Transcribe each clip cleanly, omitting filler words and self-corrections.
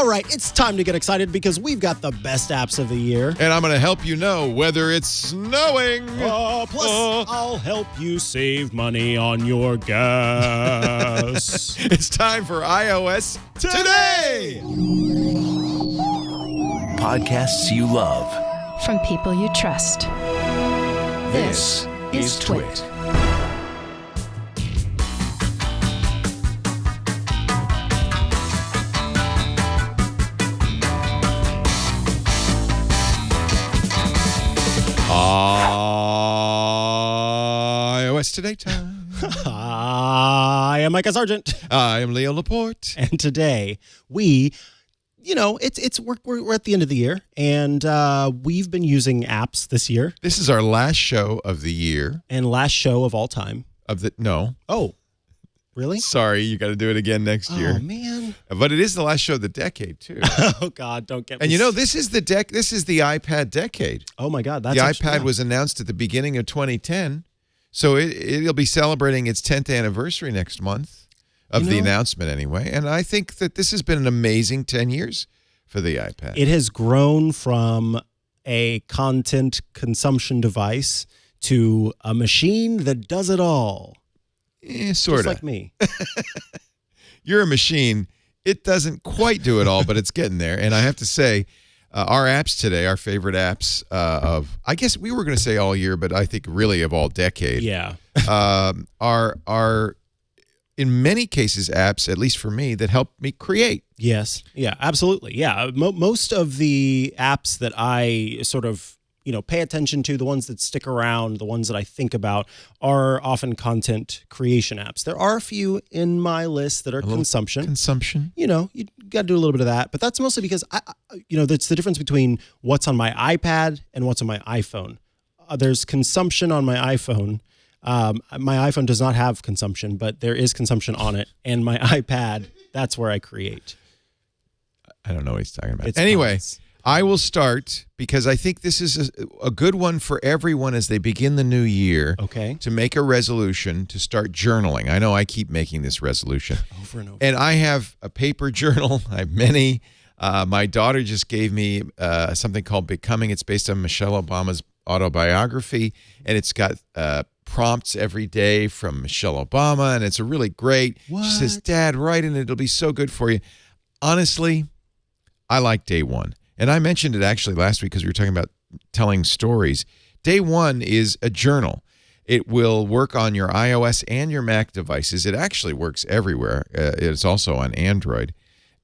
All right, it's time to get excited because we've got the best apps of the year. And I'm going to help you know whether it's snowing. Plus, I'll help you save money on your gas. It's time for iOS Today! Podcasts you love. From people you trust. This is Twit. iOS Today time. I am Mikah Sargent. I am Leo Laporte. And today we're at the end of the year, and we've been using apps this year. This is our last show of the year. And last show of all time. No. Oh, really? Sorry, you got to do it again next year. Oh, man. But it is the last show of the decade, too. Oh, God, don't get me. And you know, this is the iPad decade. Oh, my God. The iPad was announced at the beginning of 2010, so it'll be celebrating its 10th anniversary next month of the announcement anyway. And I think that this has been an amazing 10 years for the iPad. It has grown from a content consumption device to a machine that does it all. Sort of. Just like me. You're a machine. It doesn't quite do it all, but it's getting there. And I have to say, our apps today, our favorite apps I guess we were going to say all year, but I think really of all decade, are in many cases apps, at least for me, that help me create. Yes. Yeah, absolutely. Yeah. Most of the apps that I sort of pay attention to, the ones that stick around, the ones that I think about, are often content creation apps. There are a few in my list that are consumption. Consumption. You got to do a little bit of that, but that's mostly because that's the difference between what's on my iPad and what's on my iPhone. There's consumption on my iPhone. My iPhone does not have consumption, but there is consumption on it, and my iPad, that's where I create. I don't know what he's talking about. It's anyway. nice. I will start because I think this is a good one for everyone as they begin the new year. Okay. To make a resolution to start journaling. I know I keep making this resolution. Over and over. And I have a paper journal. I have many. My daughter just gave me something called Becoming. It's based on Michelle Obama's autobiography. And it's got prompts every day from Michelle Obama. And it's a really great. What? She says, Dad, write it. It'll be so good for you. Honestly, I like day one. And I mentioned it actually last week because we were talking about telling stories. Day one is a journal. It will work on your iOS and your Mac devices. It actually works everywhere. It's also on Android.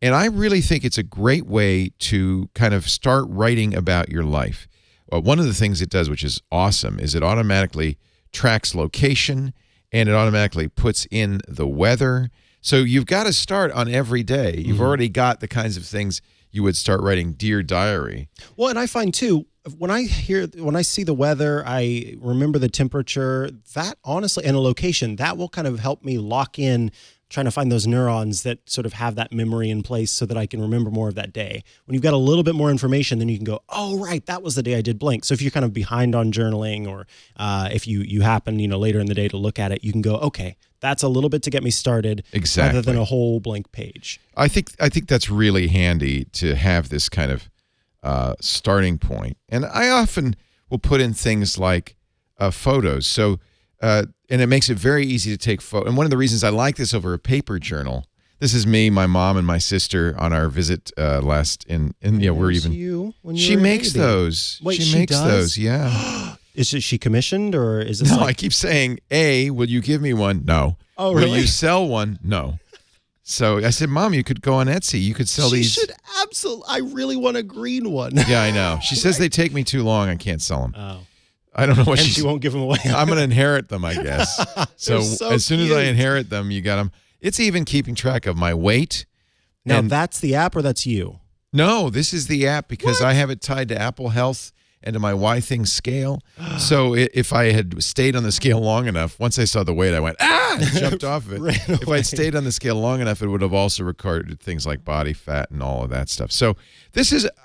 And I really think it's a great way to kind of start writing about your life. One of the things it does, which is awesome, is it automatically tracks location and it automatically puts in the weather. So you've got to start on every day. You've already got the kinds of things you would start writing Dear Diary. Well, and I find too, when I see the weather, I remember the temperature, that honestly, and a location, that will kind of help me lock in trying to find those neurons that sort of have that memory in place so that I can remember more of that day. When you've got a little bit more information, then you can go, oh, right, that was the day I did blank. So if you're kind of behind on journaling or if you happen, later in the day to look at it, you can go, okay, that's a little bit to get me started rather than a whole blank page. I think that's really handy to have this kind of starting point. And I often will put in things like photos. So and it makes it very easy to take photos. And one of the reasons I like this over a paper journal, this is me, my mom, and my sister on our visit we're even. She makes those. Wait, she makes those, yeah. Is she commissioned or is this? No, I keep saying, will you give me one? No. Oh, really? Will you sell one? No. So I said, Mom, you could go on Etsy. You could sell these. She should absolutely. I really want a green one. Yeah, I know. She says they take me too long. I can't sell them. Oh. I don't know what she won't give them away. I'm going to inherit them, I guess. so as soon as I inherit them, you got them. It's even keeping track of my weight. Now, that's the app or that's you? No, this is the app because I have it tied to Apple Health and to my Y Things scale. So if I had stayed on the scale long enough, once I saw the weight, I went, and jumped off of it. If I had stayed on the scale long enough, it would have also recorded things like body fat and all of that stuff. So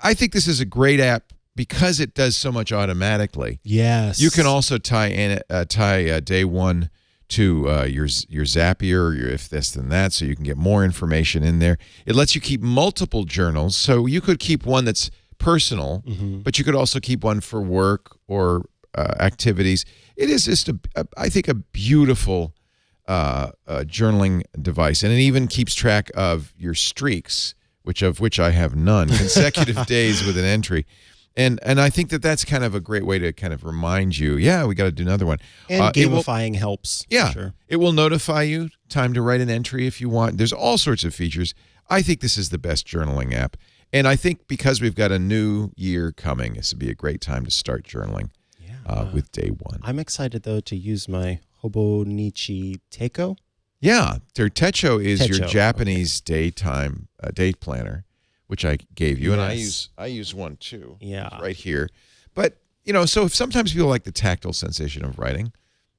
I think this is a great app because it does so much automatically. Yes. You can also tie day one your Zapier or your if this then that, so you can get more information in there. It lets you keep multiple journals, so you could keep one that's personal, but you could also keep one for work or activities. It is just I think a beautiful journaling device, and it even keeps track of your streaks, which I have none, consecutive days with an entry. And I think that's kind of a great way to kind of remind you, we got to do another one. And gamifying helps. Yeah, sure. It will notify you time to write an entry if you want. There's all sorts of features. I think this is the best journaling app. And I think because we've got a new year coming, this would be a great time to start journaling with Day One. I'm excited, though, to use my Hobonichi Teiko. Yeah, their Techo is your Japanese daytime date planner, which I gave you, and I use one too. Yeah, it's right here. But so if sometimes people like the tactile sensation of writing,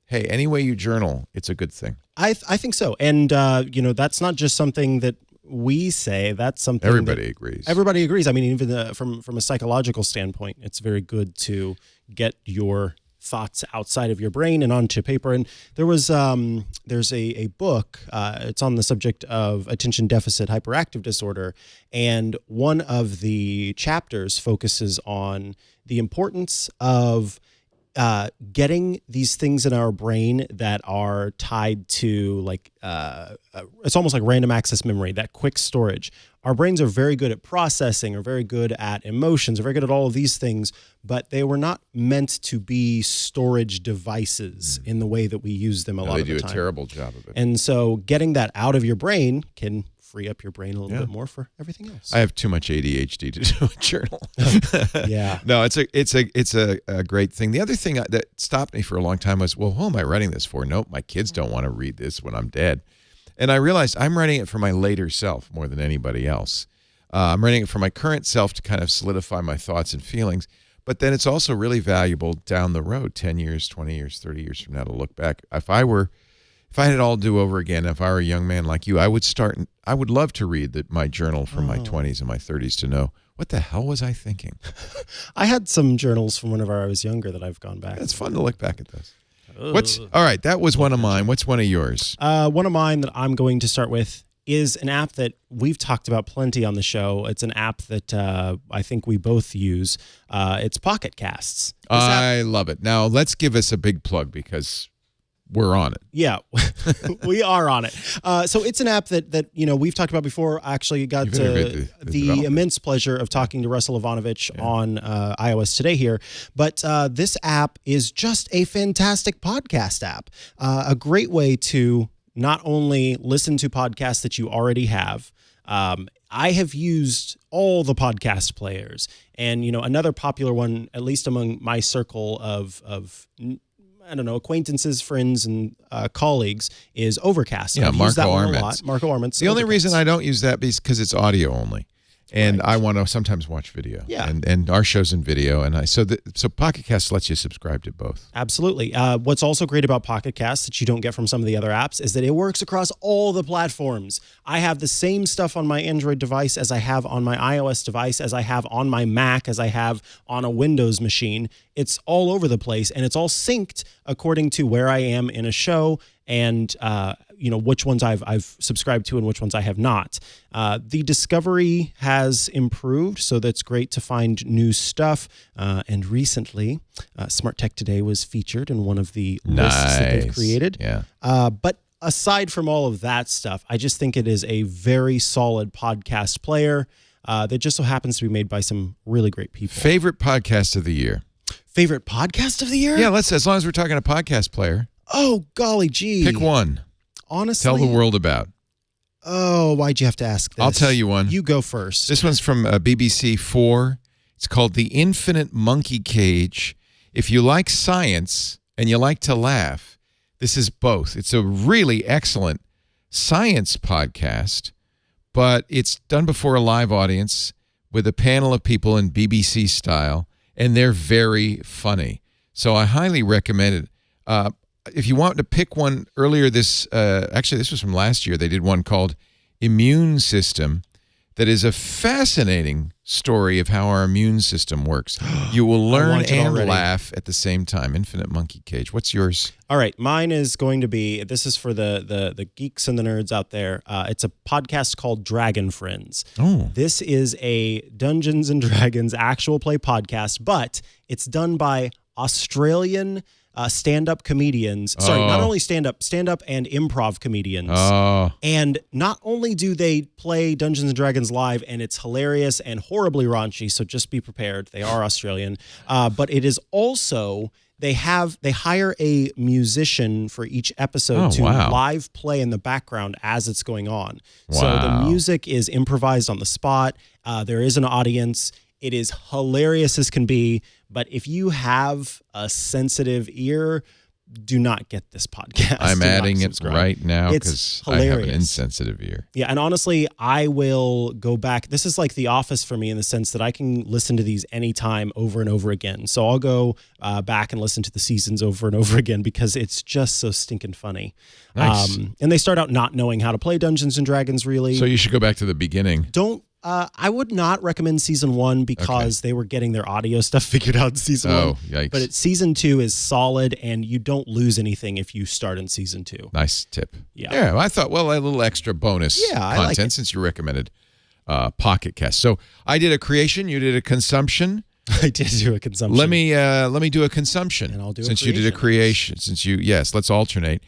hey, any way you journal, it's a good thing. I think so, and that's not just something that we say. That's something everybody agrees. Everybody agrees. I mean, even from a psychological standpoint, it's very good to get your thoughts outside of your brain and onto paper. And there's a book, it's on the subject of attention deficit hyperactive disorder, and one of the chapters focuses on the importance of getting these things in our brain that are tied to it's almost like random access memory, that quick storage. Our brains are very good at processing, are very good at emotions, are very good at all of these things, but they were not meant to be storage devices in the way that we use them a lot of the time. They do a terrible job of it. And so getting that out of your brain can free up your brain a little bit more for everything else. I have too much ADHD to do a journal. Yeah. No, it's a great thing. The other thing that stopped me for a long time was, well, who am I writing this for? Nope, my kids don't want to read this when I'm dead. And I realized I'm writing it for my later self more than anybody else. I'm writing it for my current self to kind of solidify my thoughts and feelings. But then it's also really valuable down the road, 10 years, 20 years, 30 years from now, to look back. If I had it all do over again, if I were a young man like you, I would love to read my journal from my 20s and my 30s to know, what the hell was I thinking? I had some journals from whenever I was younger that I've gone back. It's fun to look back at those. All right, that was one of mine. What's one of yours? One of mine that I'm going to start with is an app that we've talked about plenty on the show. It's an app that I think we both use. It's Pocket Casts. I love it. Now, let's give us a big plug because we're on it. Yeah, we are on it. So it's an app that we've talked about before. I actually got the immense pleasure of talking to Russell Ivanovich on iOS Today here. But this app is just a fantastic podcast app. A great way to not only listen to podcasts that you already have. I have used all the podcast players, and another popular one, at least among my circle of acquaintances, friends, and colleagues, is Overcast. Yeah, Marco Armentz. Marco Armentz. The only reason I don't use that is because it's audio only. And I want to sometimes watch video. Yeah. And our show's in video. And so Pocket Cast lets you subscribe to both. Absolutely. What's also great about Pocket Cast that you don't get from some of the other apps is that it works across all the platforms. I have the same stuff on my Android device as I have on my iOS device, as I have on my Mac, as I have on a Windows machine. It's all over the place, and it's all synced according to where I am in a show and which ones I've subscribed to and which ones I have not. The discovery has improved, so that's great to find new stuff. And recently, Smart Tech Today was featured in one of the lists that they've created. Yeah. But aside from all of that stuff, I just think it is a very solid podcast player that just so happens to be made by some really great people. Favorite podcast of the year? Favorite podcast of the year? Yeah, as long as we're talking a podcast player. Oh, golly gee. Pick one. Honestly. Tell the world about. Oh, why'd you have to ask this? I'll tell you one. You go first. This one's from BBC 4. It's called The Infinite Monkey Cage. If you like science and you like to laugh, this is both. It's a really excellent science podcast, but it's done before a live audience with a panel of people in BBC style, and they're very funny. So I highly recommend it. If you want to pick one earlier this was from last year. They did one called Immune System. that is a fascinating story of how our immune system works. You will learn and laugh at the same time. Infinite Monkey Cage. What's yours? All right. Mine is going to be, this is for the geeks and the nerds out there. It's a podcast called Dragon Friends. Oh. This is a Dungeons and Dragons actual play podcast, but it's done by Australian stand-up comedians. Sorry, not only stand-up and improv comedians. And not only do they play Dungeons and Dragons live, and it's hilarious and horribly raunchy, so just be prepared. They are Australian. But it is also, they hire a musician for each episode to live play in the background as it's going on. Wow. So the music is improvised on the spot. There is an audience. It is hilarious as can be, but if you have a sensitive ear, do not get this podcast. I'm adding it right now because I have an insensitive ear. Yeah, and honestly, I will go back. This is like The Office for me in the sense that I can listen to these anytime over and over again. So I'll go back and listen to the seasons over and over again because it's just so stinking funny. Nice. And they start out not knowing how to play Dungeons and Dragons, really. So you should go back to the beginning. I would not recommend season 1 because they were getting their audio stuff figured out in season 1. Oh, yikes. But season 2 is solid, and you don't lose anything if you start in season 2. Nice tip. Yeah. I thought, a little extra bonus content since you recommended Pocket Cast. So I did a creation, you did a consumption. I did do a consumption. Let me do a consumption. And I'll do since a creation. you did a creation. Let's alternate.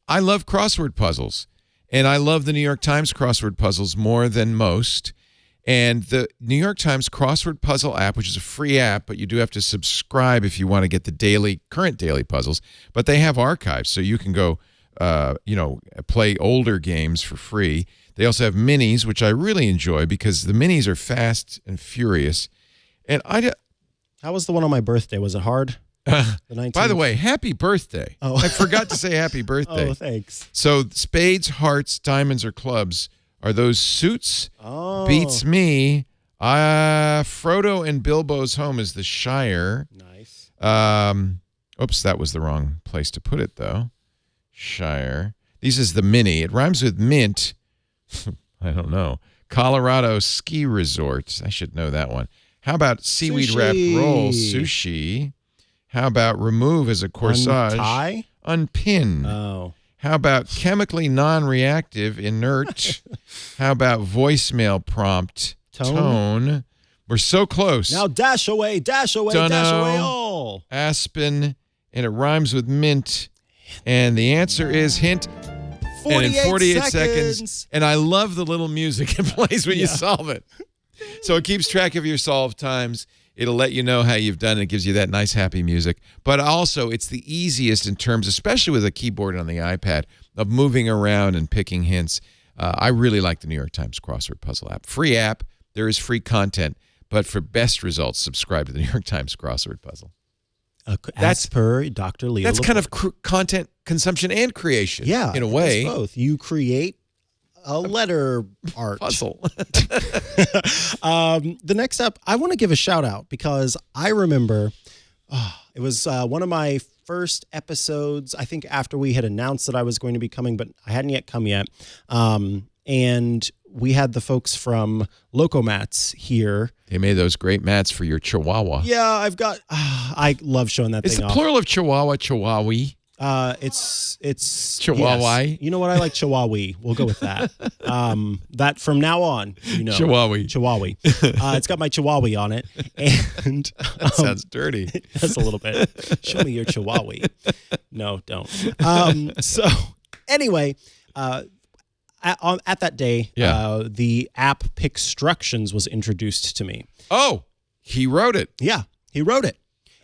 I love crossword puzzles, and I love the New York Times crossword puzzles more than most. And the New York Times crossword puzzle app, which is a free app, but you do have to subscribe if you want to get the current daily puzzles. But they have archives, so you can go, play older games for free. They also have minis, which I really enjoy because the minis are fast and furious. And how was the one on my birthday? Was it hard? The 19th? By the way, happy birthday. Oh. I forgot to say happy birthday. Oh, thanks. So spades, hearts, diamonds, or clubs are those suits. Beats me. Frodo and Bilbo's home is the Shire. Nice. Oops, that was the wrong place to put it, though. Shire. This is the mini. It rhymes with mint. I don't know. Colorado Ski Resort. I should know that one. How about seaweed wrapped roll? Sushi. How about remove as a corsage? Untie? Unpin. Oh. How about chemically non-reactive, inert? How about voicemail prompt? Tone. We're so close. Now dash away, dash away, Dunno. dash away all. Aspen, and it rhymes with mint. And the answer is hint. 48 and in 48 seconds. seconds. And I love the little music it plays when you solve it. So it keeps track of your solve times. It'll let you know how you've done it. It gives you that nice, happy music. But also, it's the easiest in terms, especially with a keyboard on the iPad, of moving around and picking hints. I really like the New York Times crossword puzzle app. Free app. There is free content. But for best results, subscribe to the New York Times crossword puzzle. That's per Dr. Leo That's Laporte. kind of content consumption and creation. Yeah, in a way. It's both. You create a letter art puzzle. The next up, I want to give a shout out because I remember it was one of my first episodes, I think after we had announced that I was going to be coming, but I hadn't yet come yet. And we had the folks from Loco Mats here. They made those great mats for your Chihuahua. Yeah, I've got, I love showing that Is thing the off. plural of Chihuahua, Chihuahui? It's Chihuahua. Yes. You know what? I like Chihuahua. We'll go with that. That from now on, Chihuahua. It's got my Chihuahua on it, and that sounds dirty. That's a little bit. Show me your Chihuahua. No, don't. So anyway, at that day, the app Picstructions was introduced to me. Oh, he wrote it. Yeah, he wrote it.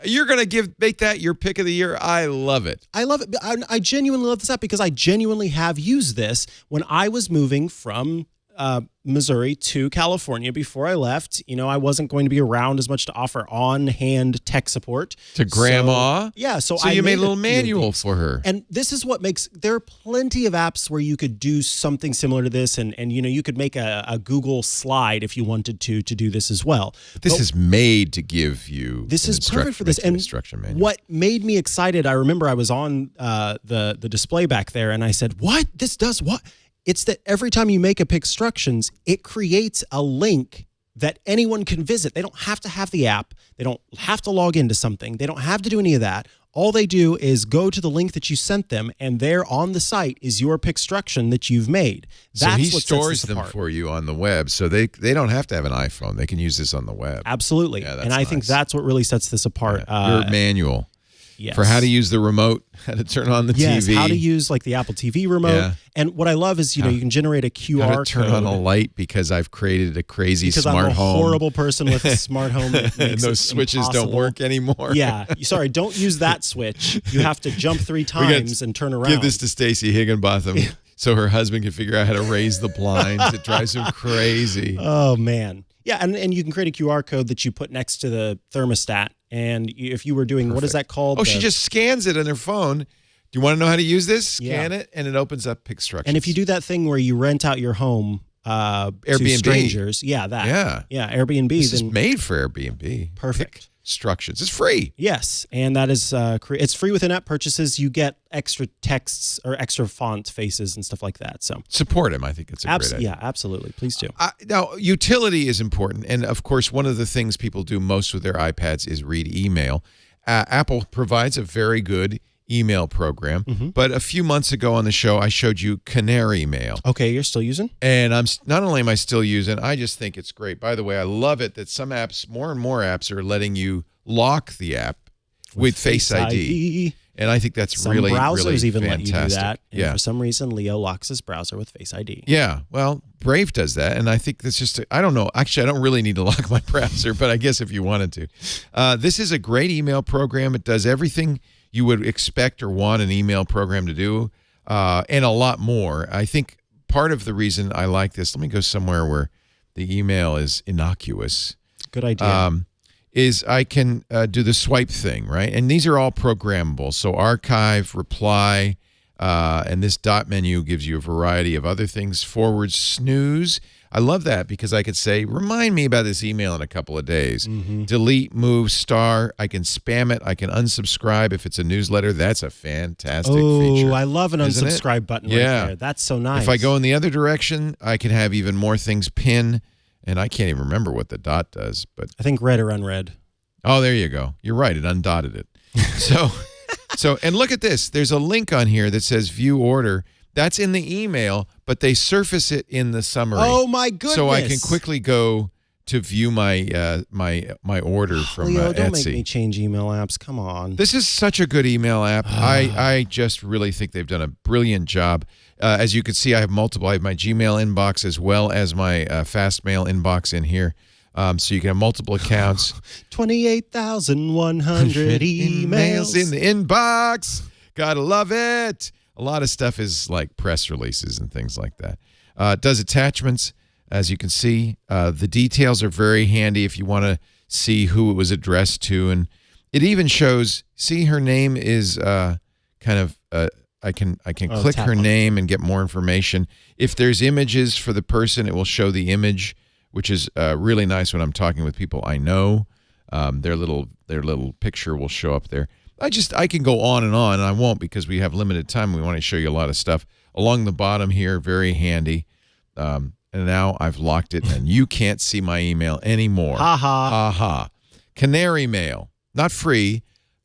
You're going to make that your pick of the year? I love it. I love it. I genuinely love this app because I genuinely have used this when I was moving from Missouri to California before I left. You know, I wasn't going to be around as much to offer on-hand tech support. To grandma? So you made a little manual for her. And this is what makes, there are plenty of apps where you could do something similar to this and you know, you could make a Google slide if you wanted to do this as well. This is made to give you this is perfect for this. And instruction manual. What made me excited, I remember I was on the display back there and I said, what? This does what? It's that every time you make a Picstructions, it creates a link that anyone can visit. They don't have to have the app. They don't have to log into something. They don't have to do any of that. All they do is go to the link that you sent them, and there on the site is your Picstruction that you've made. So he stores them for you on the web, so they don't have to have an iPhone. They can use this on the web. Absolutely. Yeah, and I think that's what really sets this apart. Your manual. Yes. For how to use the remote, how to turn on the TV. How to use like the Apple TV remote. Yeah. And what I love is, you can generate a QR code. How to turn on a light because I've created a crazy smart home. Because I'm a horrible person with a smart home. That and makes those switches impossible. don't work anymore. Yeah. Sorry, don't use that switch. You have to jump 3 times and turn around. Give this to Stacey Higginbotham so her husband can figure out how to raise the blinds. It drives him crazy. Oh, man. Yeah, and you can create a QR code that you put next to the thermostat. And if you were doing, what is that called? Oh, she just scans it on her phone. Do you want to know how to use this? Scan Yeah. it, and it opens up Picstructions. And if you do that thing where you rent out your home Airbnb. to strangers, that. Yeah, Airbnb. This is made for Airbnb. Perfect. Picstructions. It's free. Yes, and that is it's free with in-app purchases. You get extra texts or extra font faces and stuff like that. So support him. I think it's a great idea. Yeah, absolutely. Please do. Now, utility is important, and of course, one of the things people do most with their iPads is read email. Apple provides a very good email program, but a few months ago on the show, I showed you Canary Mail. Okay, you're still using? And not only am I still using, I just think it's great. By the way, I love it that some apps, more and more apps, are letting you lock the app with Face ID. And I think that's some really, browsers really even fantastic. let you do that. And yeah. for some reason, Leo locks his browser with Face ID. Yeah. Well, Brave does that. And I think that's just, I don't know. Actually, I don't really need to lock my browser, but I guess if you wanted to. This is a great email program. It does everything you would expect or want an email program to do, and a lot more. I think part of the reason I like this, let me go somewhere where the email is innocuous. Good idea. Is I can do the swipe thing, right? And these are all programmable. So archive, reply, and this dot menu gives you a variety of other things. Forward, snooze. I love that because I could say, remind me about this email in a couple of days. Delete, move, star. I can spam it. I can unsubscribe if it's a newsletter. That's a fantastic feature. Oh, I love an Isn't unsubscribe button right there. That's so nice. If I go in the other direction, I can have even more things pin, and I can't even remember what the dot does. But I think read or unread. Oh, there you go. You're right. It undotted it. So, and look at this. There's a link on here that says view order. That's in the email, but they surface it in the summary. Oh my goodness! So I can quickly go to view my my order from Leo, don't Etsy. make me change email apps. Come on. This is such a good email app. I just really think they've done a brilliant job. As you can see, I have multiple. I have my Gmail inbox as well as my Fastmail inbox in here. So you can have multiple accounts. 28,100 emails in the inbox. Gotta love it. A lot of stuff is like press releases and things like that. It does attachments, as you can see. The details are very handy if you want to see who it was addressed to. And it even shows, see, her name is I can click her name and get more information. If there's images for the person, it will show the image, which is really nice when I'm talking with people I know. Their little picture will show up there. I can go on, and I won't because we have limited time. We want to show you a lot of stuff. Along the bottom here, very handy. And now I've locked it, and you can't see my email anymore. Ha ha. Ha ha. Canary Mail. Not free,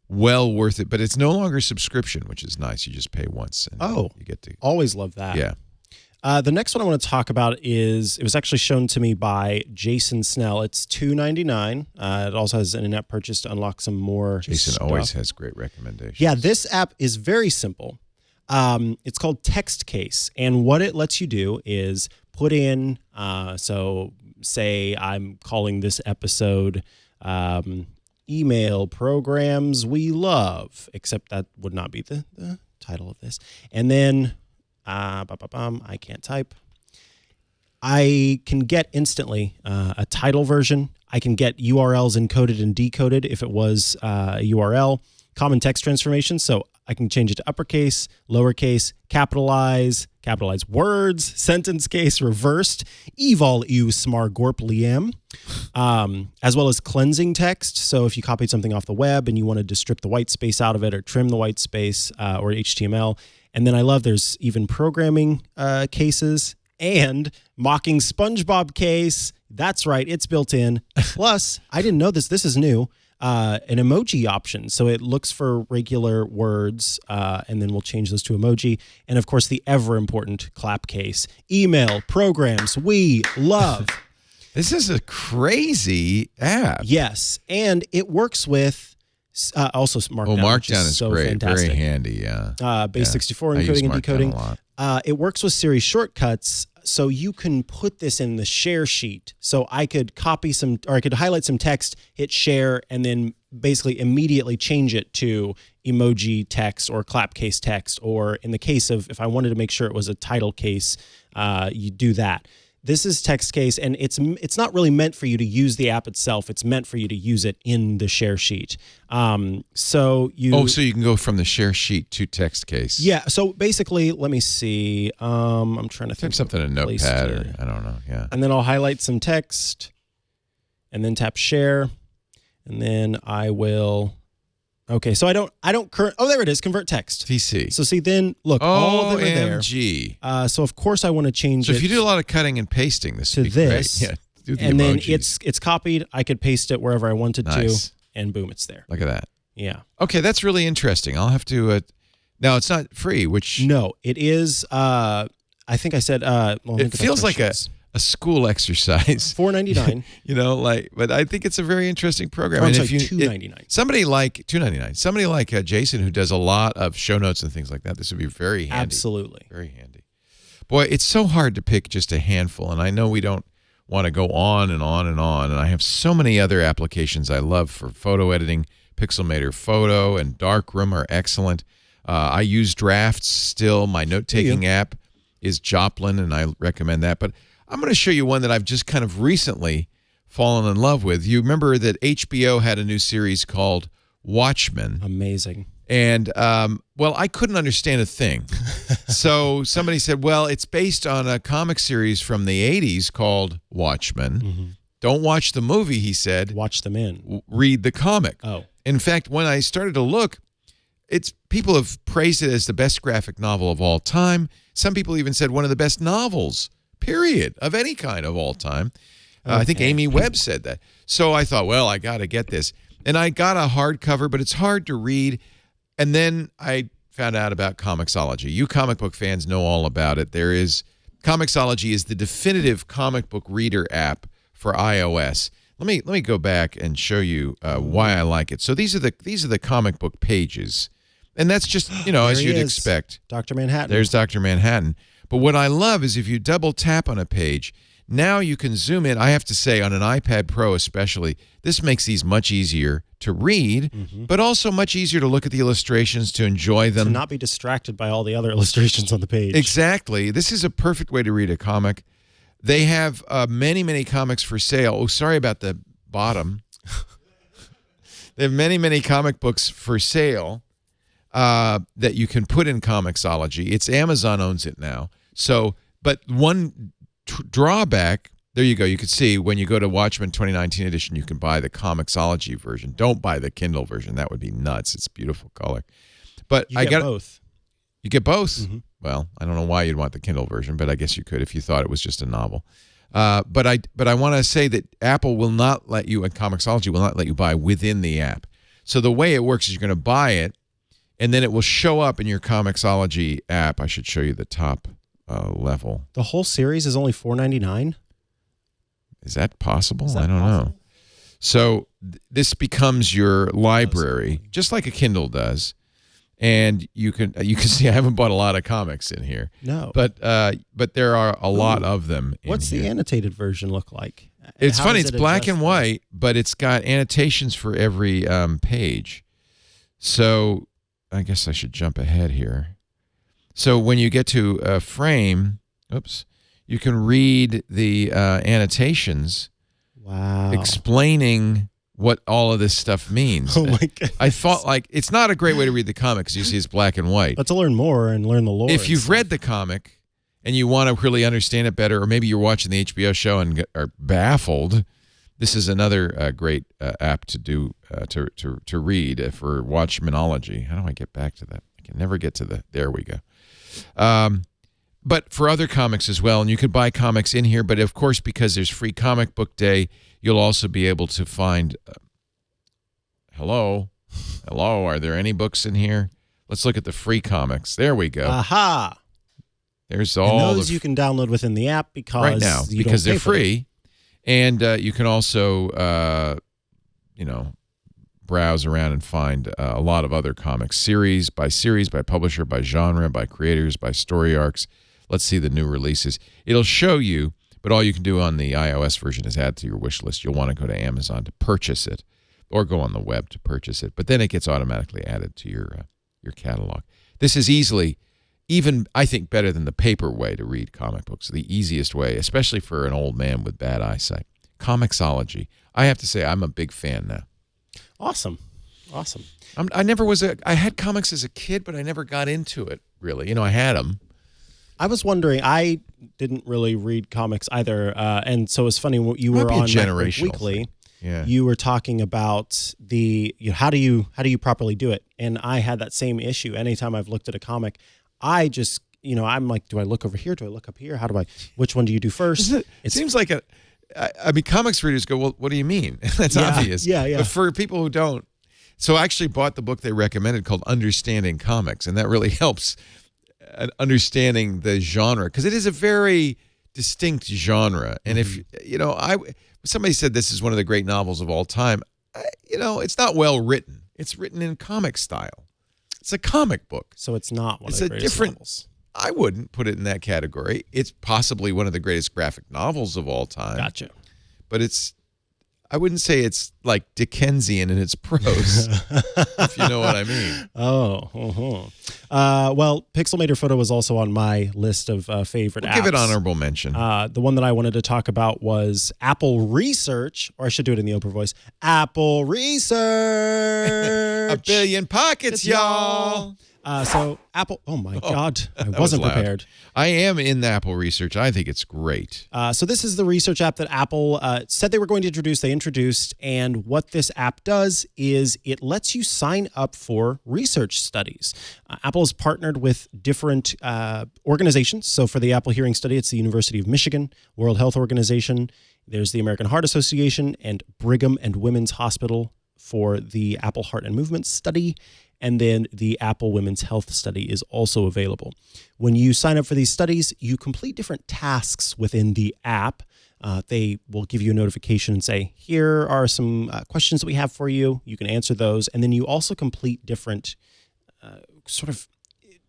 well worth it, but it's no longer subscription, which is nice. You just pay once. And you get to always love that. Yeah. The next one I want to talk about it was actually shown to me by Jason Snell. It's $2.99. It also has an in-app purchase to unlock some more Jason stuff. always has great recommendations. Yeah, this app is very simple. It's called Text Case, and what it lets you do is put in, so say I'm calling this episode Email Programs We Love, except that would not be the title of this. And then I can't type. I can get instantly a title version. I can get URLs encoded and decoded if it was a URL. Common text transformation, so I can change it to uppercase, lowercase, capitalize words, sentence case, reversed, evol eu smar gorp liam. as well as cleansing text. So if you copied something off the web and you wanted to strip the white space out of it or trim the white space or HTML. And then I love there's even programming cases and mocking SpongeBob case. That's right. It's built in. Plus, I didn't know this. This is new. An emoji option. So it looks for regular words, and then we'll change those to emoji. And of course, the ever important clap case. Email, programs, we love. This is a crazy app. Yes. And it works with also Markdown. Markdown is so great. Fantastic. Very handy, yeah. Base 64 I use encoding and Markdown decoding. a lot. It works with series shortcuts, so you can put this in the share sheet. So I could copy some, or I could highlight some text, hit share, and then basically immediately change it to emoji text or clap case text. Or in the case of, if I wanted to make sure it was a title case, you do that. This is text case, and it's not really meant for you to use the app itself. It's meant for you to use it in the share sheet. So you can go from the share sheet to text case. Yeah. So basically, let me see. I'm trying to think. Type something in Notepad, or I don't know. Yeah. And then I'll highlight some text, and then tap share, and then I will. Okay, so I don't current. Oh, there it is. Convert text. TC. So see, then look, all of them are there. OMG. So of course I want to change. So it if you do a lot of cutting and pasting, this to would be this, great. Yeah. Do the and emojis. then it's copied. I could paste it wherever I wanted Nice. to, and boom, it's there. Look at that. Yeah. Okay, that's really interesting. I'll have to. Now it's not free, which No, it is. I think I said. it feels like a school exercise. $4.99. You know, but I think it's a very interesting program. I'm And sorry, if you $2.99. somebody like $2.99, somebody like Jason who does a lot of show notes and things like that, this would be very handy. Absolutely. Very handy. Boy, it's so hard to pick just a handful, and I know we don't want to go on and on and on, and I have so many other applications I love for photo editing. Pixelmator Photo and Darkroom are excellent. I use Drafts still. My note-taking app is Joplin, and I recommend that. But I'm going to show you one that I've just kind of recently fallen in love with. You remember that HBO had a new series called Watchmen. Amazing. And, well, I couldn't understand a thing. So somebody said, well, it's based on a comic series from the 80s called Watchmen. Mm-hmm. Don't watch the movie, he said. Watch them in. Read the comic. Oh. In fact, when I started to look, people have praised it as the best graphic novel of all time. Some people even said one of the best novels, period, of any kind of all time. I think Amy Webb said that. So I thought, well, I got to get this. And I got a hardcover, but it's hard to read. And then I found out about ComiXology. You comic book fans know all about it. ComiXology is the definitive comic book reader app for iOS. Let me go back and show you why I like it. So these are the comic book pages. And that's just, as you'd expect. Dr. Manhattan. There's Dr. Manhattan. But what I love is if you double tap on a page, now you can zoom in. I have to say, on an iPad Pro especially, this makes these much easier to read, but also much easier to look at the illustrations, to enjoy them. To not be distracted by all the other illustrations on the page. Exactly. This is a perfect way to read a comic. They have many, many comics for sale. Oh, sorry about the bottom. They have many, many comic books for sale that you can put in ComiXology. It's Amazon owns it now. So, but one drawback, there you go. You can see when you go to Watchmen 2019 edition, you can buy the ComiXology version. Don't buy the Kindle version. That would be nuts. It's beautiful color. But I get both. You get both? Mm-hmm. Well, I don't know why you'd want the Kindle version, but I guess you could if you thought it was just a novel. But I want to say that Apple will not let you, and ComiXology will not let you buy within the app. So the way it works is you're going to buy it, and then it will show up in your ComiXology app. I should show you the top level. The whole series is only $4.99? Is that possible? I don't know. So this becomes your library, just like a Kindle does. And you can see I haven't bought a lot of comics in here. No. But there are a lot of them in What's here. the annotated version look like? It's How funny. does It's it black adjust and white, but it's got annotations for every page. So I guess I should jump ahead here. So when you get to a frame, you can read the annotations. Wow. Explaining what all of this stuff means. Oh my goodness. I thought it's not a great way to read the comic because you see it's black and white. But to learn more and learn the lore. If you've read the comic and you want to really understand it better, or maybe you're watching the HBO show and are baffled, This is another great app to do to read for Watchmanology. How do I get back to that? I can never get to the. There we go. But for other comics as well, and you can buy comics in here. But of course, because there's free comic book day, you'll also be able to find. Hello, are there any books in here? Let's look at the free comics. There we go. Aha! There's all and those you can download within the app because right now because they're free, and you can also browse around and find a lot of other comics, series, by publisher, by genre, by creators, by story arcs. Let's see the new releases. It'll show you, but all you can do on the iOS version is add to your wish list. You'll want to go to Amazon to purchase it, or go on the web to purchase it. But then it gets automatically added to your catalog. This is easily, even I think, better than the paper way to read comic books. The easiest way, especially for an old man with bad eyesight. ComiXology. I have to say, I'm a big fan now. Awesome. I had comics as a kid, but I never got into it, really. I had them. I was wondering, I didn't really read comics either. And so it's funny, you were on MacBreak Weekly. Yeah. You were talking about how do you properly do it? And I had that same issue. Anytime I've looked at a comic, I just, I'm like, do I look over here? Do I look up here? Which one do you do first? It seems like comics readers go, well, what do you mean? That's obvious. Yeah. But for people who don't, so I actually bought the book they recommended called Understanding Comics, and that really helps understanding the genre, because it is a very distinct genre. And if, somebody said this is one of the great novels of all time, it's not well written. It's written in comic style. It's a comic book. So it's not one of the greatest novels. I wouldn't put it in that category. It's possibly one of the greatest graphic novels of all time. Gotcha. But I wouldn't say it's like Dickensian in its prose, if you know what I mean. Well, Pixelmator Photo was also on my list of favorite apps. Give it honorable mention. The one that I wanted to talk about was Apple Research, or I should do it in the Oprah voice. Apple Research. 1 billion pockets, y'all. So Apple, oh my God, I wasn't prepared. I am in the Apple Research. I think it's great. So this is the research app that Apple said they were going to introduce. They introduced, and what this app does is it lets you sign up for research studies. Apple has partnered with different organizations. So for the Apple Hearing Study, it's the University of Michigan, World Health Organization. There's the American Heart Association and Brigham and Women's Hospital for the Apple Heart and Movement Study. And then the Apple Women's Health Study is also available. When you sign up for these studies, you complete different tasks within the app. They will give you a notification and say, here are some questions that we have for you. You can answer those. And then you also complete different sort of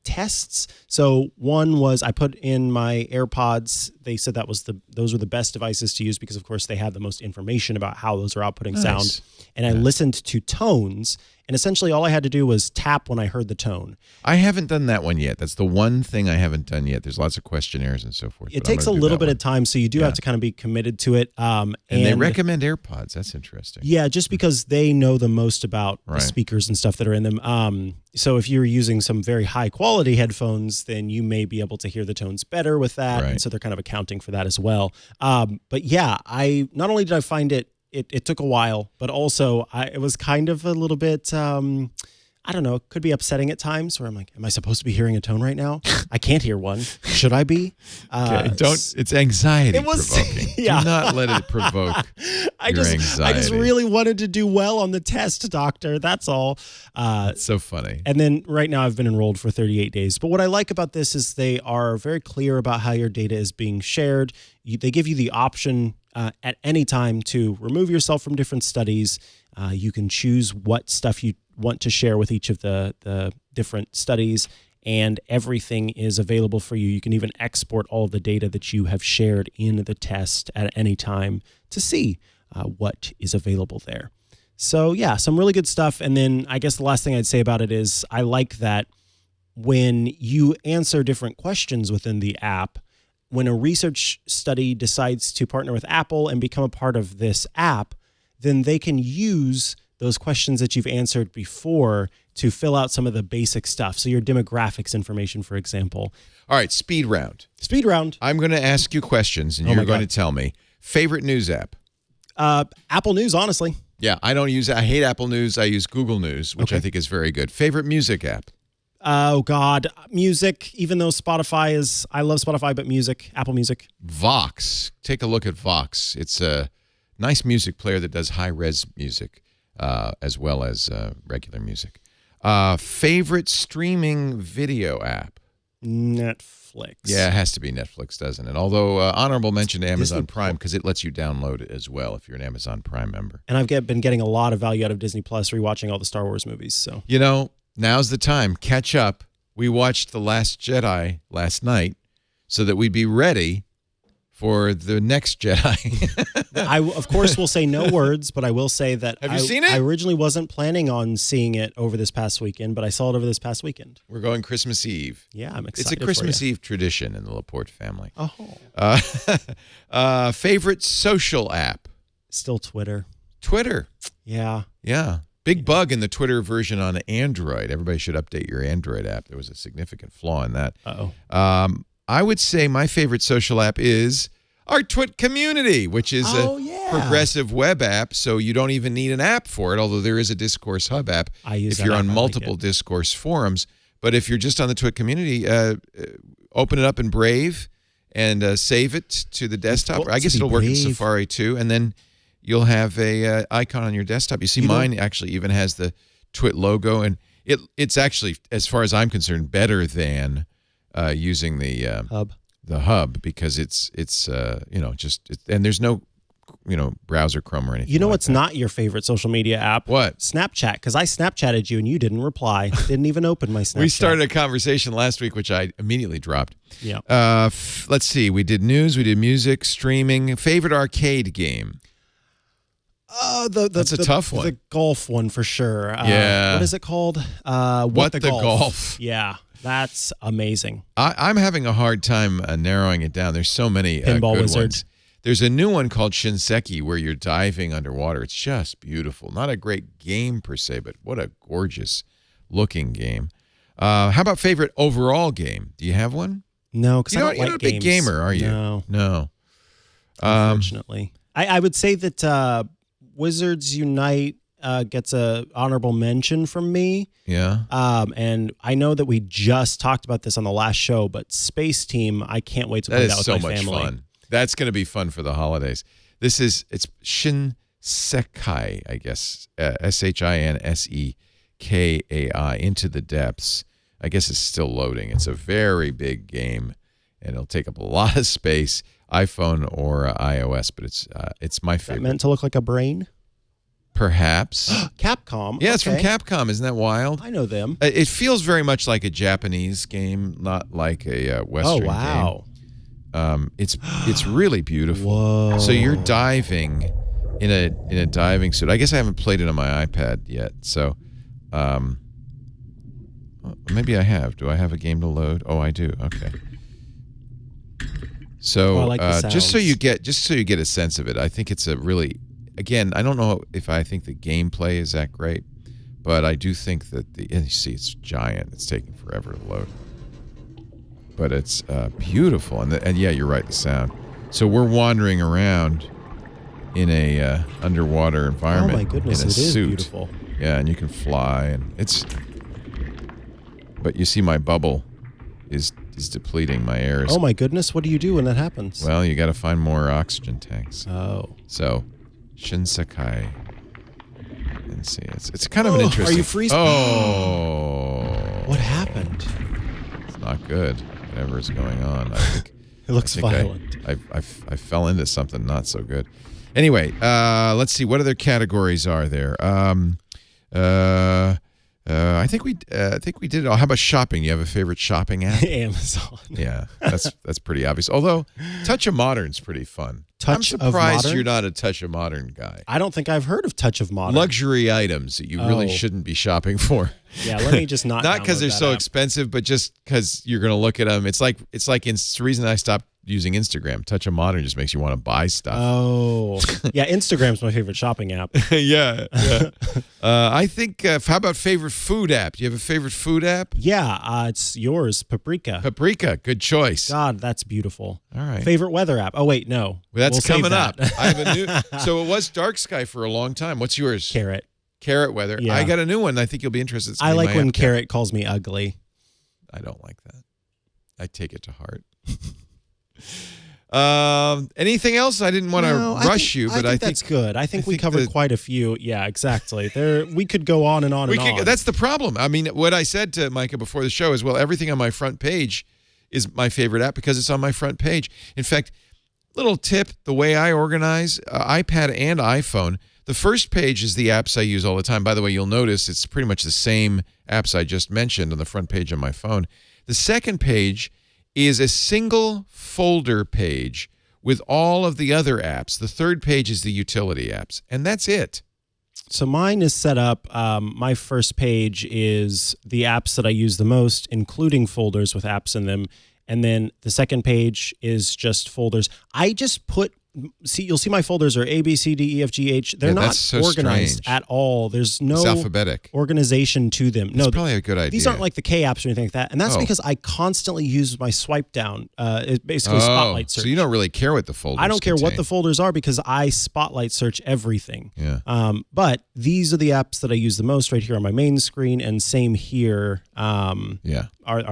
tests. So one was I put in my AirPods. They said those were the best devices to use because, of course, they have the most information about how those are outputting sound. And I listened to tones. And essentially all I had to do was tap when I heard the tone. I haven't done that one yet. That's the one thing I haven't done yet. There's lots of questionnaires and so forth. It takes a little bit of time, so you do have to kind of be committed to it. And they recommend AirPods. That's interesting. Yeah, just because they know the most about the speakers and stuff that are in them. So if you're using some very high quality headphones, then you may be able to hear the tones better with that. And so they're kind of accounting for that as well. But yeah, not only did I find it took a while, but also it was kind of a little bit, I don't know, it could be upsetting at times where I'm like, am I supposed to be hearing a tone right now? I can't hear one. Should I be? It's anxiety provoking. Yeah. Do not let it provoke your anxiety. I just really wanted to do well on the test, doctor. That's all. It's so funny. And then right now I've been enrolled for 38 days. But what I like about this is they are very clear about how your data is being shared. They give you the option at any time to remove yourself from different studies. You can choose what stuff you want to share with each of the different studies, and everything is available for you. You can even export all of the data that you have shared in the test at any time to see what is available there. So yeah, some really good stuff. And then I guess the last thing I'd say about it is I like that when you answer different questions within the app, when a research study decides to partner with Apple and become a part of this app, then they can use those questions that you've answered before to fill out some of the basic stuff. So your demographics information, for example. All right, speed round. Speed round. I'm going to ask you questions, and you're going to tell me. Favorite news app? Apple News, honestly. Yeah, I hate Apple News. I use Google News, which I think is very good. Favorite music app? Oh, God. Music, even though I love Spotify, but music, Apple Music. Vox. Take a look at Vox. It's a nice music player that does high-res music as well as regular music. Favorite streaming video app? Netflix. Yeah, it has to be Netflix, doesn't it? Although honorable mention to Amazon Prime because it lets you download it as well if you're an Amazon Prime member. And I've been getting a lot of value out of Disney Plus, rewatching all the Star Wars movies. So now's the time. Catch up. We watched The Last Jedi last night so that we'd be ready for the next Jedi. I, of course, will say no words, but I will say that Have you seen it? I originally wasn't planning on seeing it over this past weekend, but I saw it over this past weekend. We're going Christmas Eve. Yeah, I'm It's excited. a Christmas Eve tradition in the Laporte family. Oh. Favorite social app? Still Twitter. Twitter. Yeah. Yeah. Big bug in the Twitter version on Android. Everybody should update your Android app. There was a significant flaw in that. Uh-oh. I would say my favorite social app is our Twit community, which is a progressive web app, so you don't even need an app for it, although there is a Discourse Hub app I use if that you're app, on I like multiple it. Discourse forums. But if you're just on the Twit community, open it up in Brave and save it to the desktop. Well, I guess to be it'll work in Brave. Safari too, and then you'll have a icon on your desktop. You see, mine actually even has the Twit logo, and it's actually, as far as I'm concerned, better than using the Hub. The hub because it's and there's no browser Chrome or anything. You know like what's that. not your favorite social media app? What? Snapchat, because I Snapchatted you and you didn't reply. Didn't even open my Snapchat. We started a conversation last week, which I immediately dropped. Yeah. Let's see. We did news. We did music, streaming. Favorite arcade game? That's a tough one. The golf one for sure. Yeah. What is it called? What the Golf. Yeah. That's amazing. I'm having a hard time narrowing it down. There's so many Pinball good Wizard. ones. There's a new one called Shinseki where you're diving underwater. It's just beautiful. Not a great game per se, but what a gorgeous looking game. How about favorite overall game? Do you have one? No, because I don't you're like not a big games. gamer, are you? No. Unfortunately. I would say that Wizards Unite gets a honorable mention from me. Yeah. And I know that we just talked about this on the last show, but Space Team, I can't wait to play that with so my much family. fun. That's going to be fun for the holidays. It's Shinsekai, I guess. Shinsekai, Into the Depths. I guess it's still loading. It's a very big game, and it'll take up a lot of space, iPhone or iOS, but it's my Is that favorite. meant to look like a brain? Perhaps. Capcom. Yeah, it's from okay. Capcom. Isn't that wild? I know them. It feels very much like a Japanese game, not like a Western game. Oh, wow. It's really beautiful. Whoa. So you're diving in a diving suit. I guess I haven't played it on my iPad yet. So maybe I have. Do I have a game to load? Oh, I do. Okay. So I like the just so sounds. you get a sense of it, I think it's a really, again, I don't know if I think the gameplay is that great, but I do think that and you see it's giant. It's taking forever to load. But it's beautiful, and yeah, you're right, the sound. So we're wandering around in a underwater environment. Oh my goodness, in a it is suit. beautiful. Yeah, and you can fly, and it's. But you see, my bubble is depleting. My air is. Oh my goodness, what do you do when that happens? Well, you got to find more oxygen tanks. Oh. So, Shinsekai. Let's see. It's kind of an Oh, interesting. are you freezing? Oh. What happened? It's not good. Whatever's going on, I think. It looks I think violent. I fell into something not so good. Anyway, let's see. What other categories are there? I think we did it all. How about shopping? You have a favorite shopping app? Amazon. Yeah, that's pretty obvious. Although Touch of Modern's pretty fun. Touch I'm of surprised Modern? you're not a Touch of Modern guy. I don't think I've heard of Touch of Modern. Luxury items that you really Oh. shouldn't be shopping for. Yeah, let me just not Not because download they're that so app. expensive, but just because you're going to look at them. It's the reason I stopped using Instagram. Touch of Modern just makes you want to buy stuff. Oh, yeah. Instagram's my favorite shopping app. yeah. I think, how about favorite food app? Do you have a favorite food app? Yeah, it's yours, Paprika. Paprika, good choice. God, that's beautiful. All right. Favorite weather app? Oh, wait, no. Well, that's We'll save coming that. up. I have a new. So it was Dark Sky for a long time. What's yours? Carrot. Carrot weather. Yeah. I got a new one. I think you'll be interested. It's I gonna be like my when app. Carrot calls me ugly. I don't like that. I take it to heart. Anything else? I didn't want to rush you, but I think that's good. I think we covered quite a few. Yeah, exactly. We could go on and on and on. That's the problem. I mean, what I said to Micah before the show is, well, everything on my front page is my favorite app because it's on my front page. In fact, little tip, the way I organize iPad and iPhone, the first page is the apps I use all the time. By the way, you'll notice it's pretty much the same apps I just mentioned on the front page of my phone. The second page is a single folder page with all of the other apps. The third page is the utility apps, and that's it. So mine is set up. My first page is the apps that I use the most, including folders with apps in them. And then the second page is just folders. I just put, you'll see my folders are A, B, C, D, E, F, G, H. They're not so organized strange. at all. There's no It's alphabetic. organization to them. That's probably a good idea. These aren't like the K apps or anything like that. And that's because I constantly use my swipe down. It's basically spotlight search. So you don't really care what the folders I don't care what contain. the folders are because I spotlight search everything. Yeah. But these are the apps that I use the most right here on my main screen, and same here. Are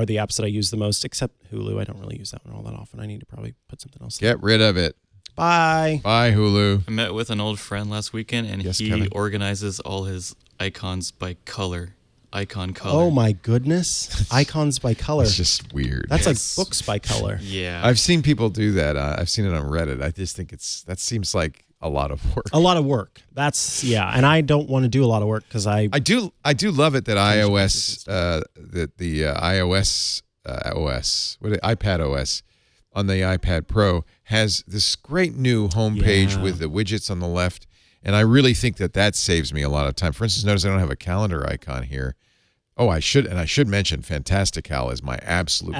the apps that I use the most, except Hulu. I don't really use that one all that often. I need to probably put something else. Get rid of it. Bye. Bye, Hulu. I met with an old friend last weekend, and he Kevin. organizes all his icons by color. Icon color. Oh my goodness! Icons by color. It's just weird. That's like books by color. Yeah. I've seen people do that. I've seen it on Reddit. I just think that seems like a lot of work. A lot of work. And I don't want to do a lot of work because I do love it that iOS, the iOS OS, iPad OS on the iPad Pro has this great new homepage with the widgets on the left. And I really think that saves me a lot of time. For instance, notice I don't have a calendar icon here. Oh, I should mention Fantastical is my absolute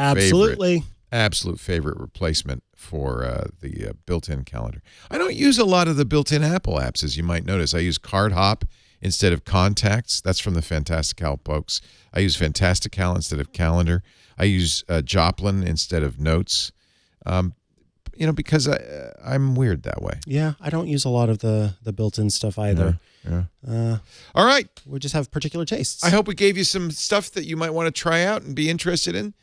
favorite replacement for the built-in calendar. I don't use a lot of the built-in Apple apps, as you might notice. I use CardHop instead of Contacts. That's from the Fantastical folks. I use Fantastical instead of Calendar. I use Joplin instead of Notes. Because I'm weird that way. Yeah, I don't use a lot of the built-in stuff either. Yeah. All right. We just have particular tastes. I hope we gave you some stuff that you might want to try out and be interested in.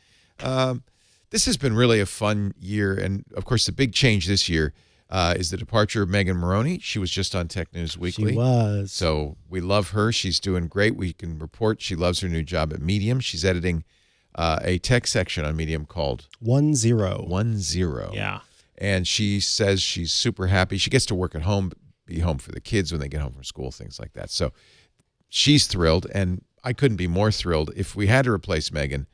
This has been really a fun year. And, of course, the big change this year is the departure of Megan Moroney. She was just on Tech News Weekly. She was. So we love her. She's doing great. We can report she loves her new job at Medium. She's editing a tech section on Medium called 10. Yeah. And she says she's super happy. She gets to work at home, be home for the kids when they get home from school, things like that. So she's thrilled, and I couldn't be more thrilled if we had to replace Megan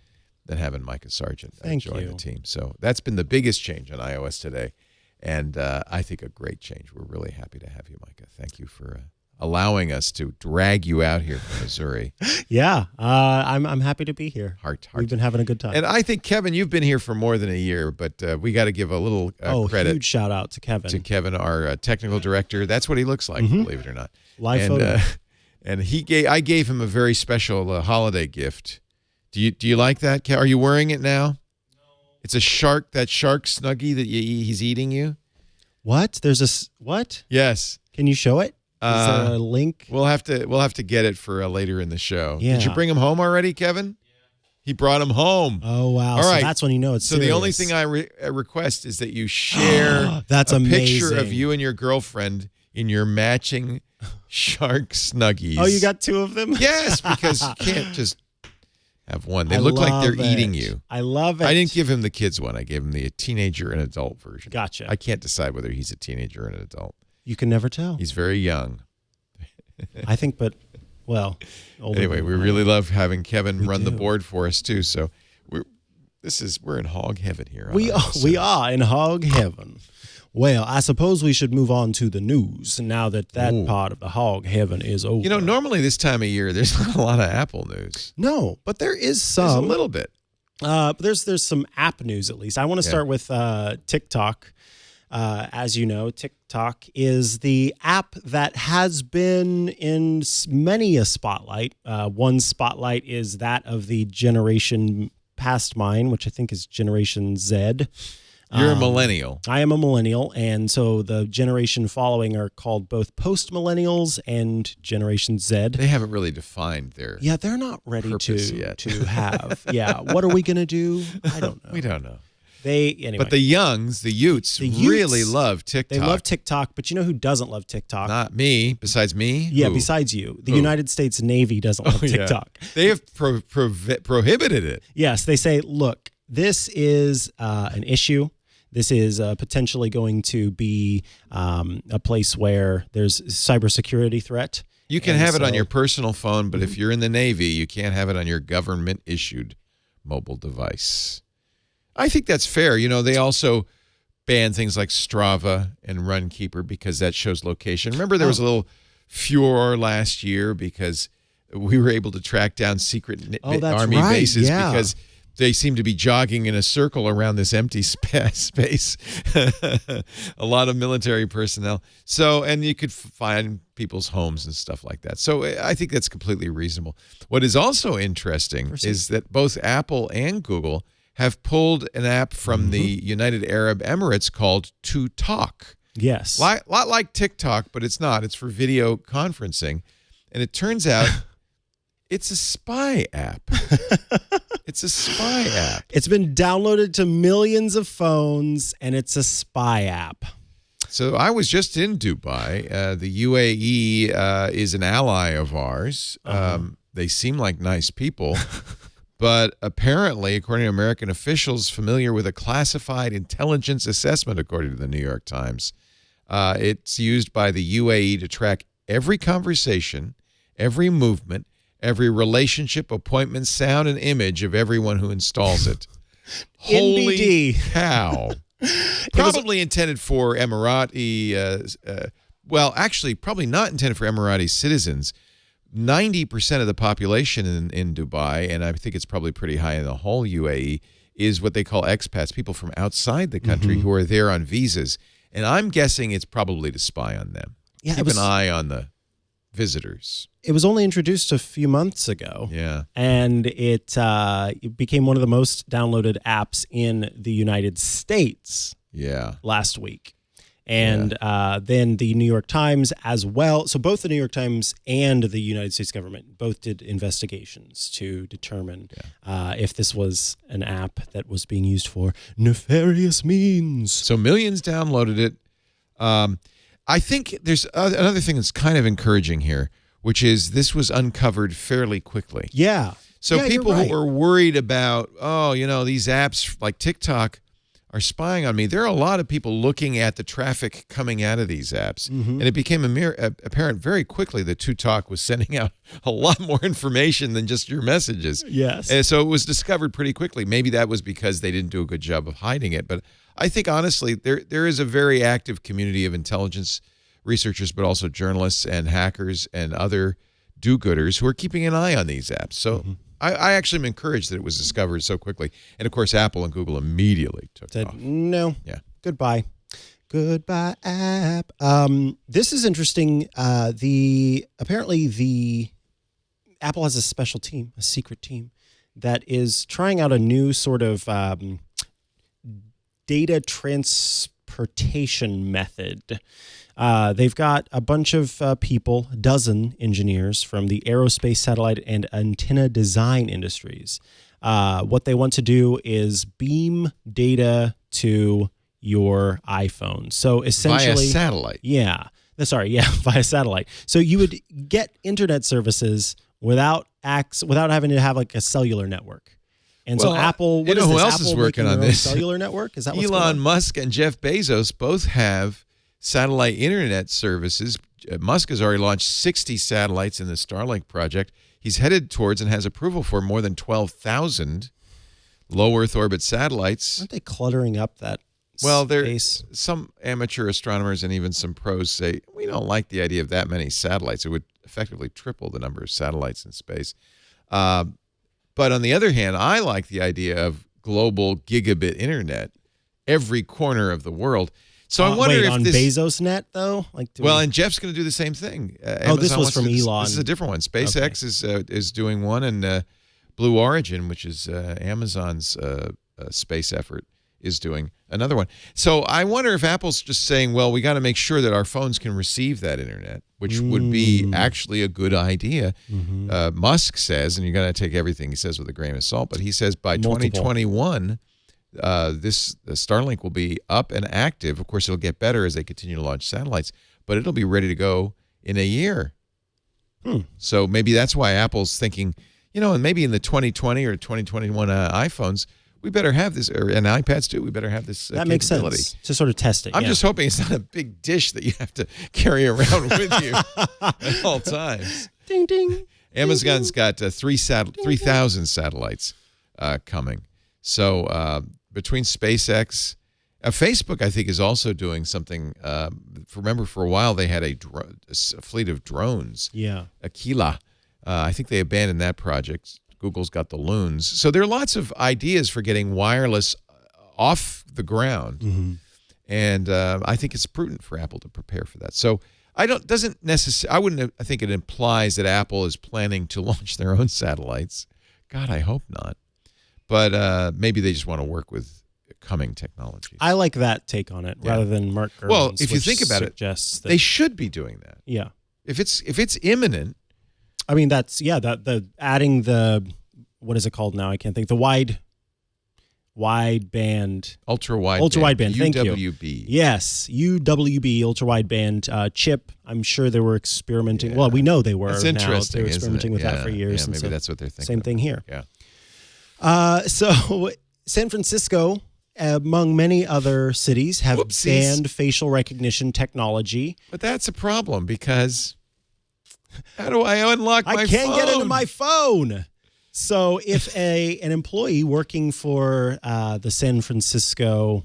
than having Mikah Sargent join the team. So that's been the biggest change on iOS today, and I think a great change. We're really happy to have you, Mikah. Thank you for allowing us to drag you out here from Missouri. Yeah, I'm happy to be here. We've been having a good time. And I think, Kevin, you've been here for more than a year, but we got to give a little credit. Huge shout out to Kevin. To Kevin, our technical director. That's what he looks like, believe it or not. Live photo. And I gave him a very special holiday gift. Do you like that? Are you wearing it now? No. It's that shark Snuggie that he's eating you. What? What? Yes. Can you show it? Is there a link? We'll have to get it for later in the show. Yeah. Did you bring him home already, Kevin? Yeah. He brought him home. Oh wow! All right. So that's when you know it's so serious. The only thing I request is that you share that's a amazing. picture of you and your girlfriend in your matching shark Snuggies. Oh, you got two of them? Yes, because you can't just have one. They look like they're eating you. I love it. I didn't give him the kids one. I gave him the teenager and adult version. Gotcha. I can't decide whether he's a teenager or an adult. You can never tell. He's very young. I think, older. Anyway, we really love having Kevin run the board for us too. So we're in hog heaven here. We are in hog heaven. Well, I suppose we should move on to the news now that part of the hog heaven is over. Normally this time of year, there's not a lot of Apple news. No, but there is some. There's a little bit. But there's some app news at least. I want to start with TikTok. As you know, TikTok is the app that has been in many a spotlight. One spotlight is that of the generation past mine, which I think is Generation Z. You're a millennial. I am a millennial, and so the generation following are called both post-millennials and Generation Z. They haven't really defined their they're not ready purpose yet. to have. What are we going to do? I don't know. We don't know. Anyway. But the Utes really love TikTok. They love TikTok, but you know who doesn't love TikTok? Not me. Besides me? Yeah, Who? besides you. The Who? United States Navy doesn't love TikTok. They have prohibited it. Yes, they say, look, this is an issue. This is potentially going to be a place where there's cybersecurity threat. You can have it on your personal phone, but if you're in the Navy, you can't have it on your government-issued mobile device. I think that's fair. You know, they also ban things like Strava and Runkeeper because that shows location. Remember there was a little furor last year because we were able to track down secret Army bases because they seem to be jogging in a circle around this empty space. A lot of military personnel. So, and you could find people's homes and stuff like that. So I think that's completely reasonable. What is also interesting is that both Apple and Google have pulled an app from the United Arab Emirates called To Talk. Yes. A lot like TikTok, but it's not. It's for video conferencing. And it turns out it's a spy app. It's a spy app. It's been downloaded to millions of phones, and it's a spy app. So I was just in Dubai. The UAE is an ally of ours. They seem like nice people. But apparently, according to American officials familiar with a classified intelligence assessment, according to the New York Times, it's used by the UAE to track every conversation, every movement, every relationship, appointment, sound, and image of everyone who installs it. Holy cow. Probably intended for Emirati, actually, probably not intended for Emirati citizens. 90% of the population in Dubai, and I think it's probably pretty high in the whole UAE, is what they call expats, people from outside the country who are there on visas. And I'm guessing it's probably to spy on them. Yeah, keep an eye on the visitors. It was only introduced a few months ago. Yeah. And it became one of the most downloaded apps in the United States last week. And then the New York Times as well. So both the New York Times and the United States government both did investigations to determine if this was an app that was being used for nefarious means. So millions downloaded it. I think there's another thing that's kind of encouraging here, which is this was uncovered fairly quickly. Yeah. So people who are worried about, these apps like TikTok are spying on me. There are a lot of people looking at the traffic coming out of these apps. And it became apparent very quickly that To Talk was sending out a lot more information than just your messages. Yes. And so it was discovered pretty quickly. Maybe that was because they didn't do a good job of hiding it. But I think, honestly, there is a very active community of intelligence researchers, but also journalists and hackers and other do-gooders who are keeping an eye on these apps. So I actually am encouraged that it was discovered so quickly. And, of course, Apple and Google immediately said off. No. Yeah. Goodbye. Goodbye, app. This is interesting. Apparently the Apple has a special team, a secret team, that is trying out a new sort of data transportation method. They've got a bunch of people, a dozen engineers from the aerospace, satellite, and antenna design industries. What they want to do is beam data to your iPhone. So essentially, via satellite. Yeah. Via satellite. So you would get internet services without having to have like a cellular network. And so Apple, who else Apple is working on this? Cellular network? Is that what's going on? Elon Musk and Jeff Bezos both have satellite internet services. Musk has already launched 60 satellites in the Starlink project. He's headed towards and has approval for more than 12,000 low Earth orbit satellites. Aren't they cluttering up that space? Some amateur astronomers and even some pros say, we don't like the idea of that many satellites. It would effectively triple the number of satellites in space. But on the other hand, I like the idea of global gigabit internet, every corner of the world. So I wonder wait, if on this, Bezos Net though, and Jeff's going to do the same thing. this Amazon was wants from to do Elon. This is a different one. SpaceX is doing one, and Blue Origin, which is Amazon's space effort, is doing another one. So I wonder if Apple's just saying, well, we got to make sure that our phones can receive that internet, which would be actually a good idea. Musk says, and you got to take everything he says with a grain of salt, but he says by 2021, the Starlink will be up and active. Of course, it'll get better as they continue to launch satellites, but it'll be ready to go in a year. So maybe that's why Apple's thinking, and maybe in the 2020 or 2021 iPhones, we better have this, and iPads too. We better have this that makes sense to sort of test it. I'm just hoping it's not a big dish that you have to carry around with you at all times. Ding ding. Amazon's got 3,000 satellites coming. So between SpaceX, Facebook, I think, is also doing something. Remember, for a while they had a fleet of drones. Yeah, Aquila. I think they abandoned that project. Google's got the loons. So there are lots of ideas for getting wireless off the ground. And I think it's prudent for Apple to prepare for that. So I think it implies that Apple is planning to launch their own satellites. God, I hope not. But maybe they just want to work with coming technologies. I like that take on it rather than Mark Gurman's. Well, if you think about it, they should be doing that. Yeah. If it's imminent. I mean, that's the adding the, what is it called now? I can't think. The wide band, ultra wide band. Thank you. UWB. Yes, UWB, ultra wide band chip. I'm sure they were experimenting. Yeah. Well, we know they were. That's interesting. They were experimenting with that for years. Yeah, maybe that's what they're thinking. Same thing here. Yeah. So San Francisco, among many other cities, have banned facial recognition technology. But that's a problem because how do I unlock my phone? I can't get into my phone. So if an employee working for the San Francisco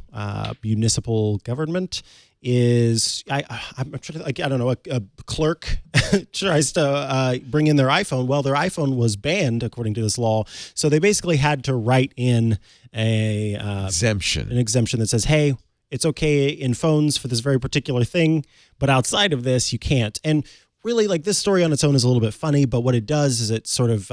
municipal government is, I'm trying to, I don't know, a clerk tries to bring in their iPhone, well, their iPhone was banned according to this law. So they basically had to write in an exemption that says, hey, it's okay in phones for this very particular thing, but outside of this, you can't. And really, like, this story on its own is a little bit funny, but what it does is it sort of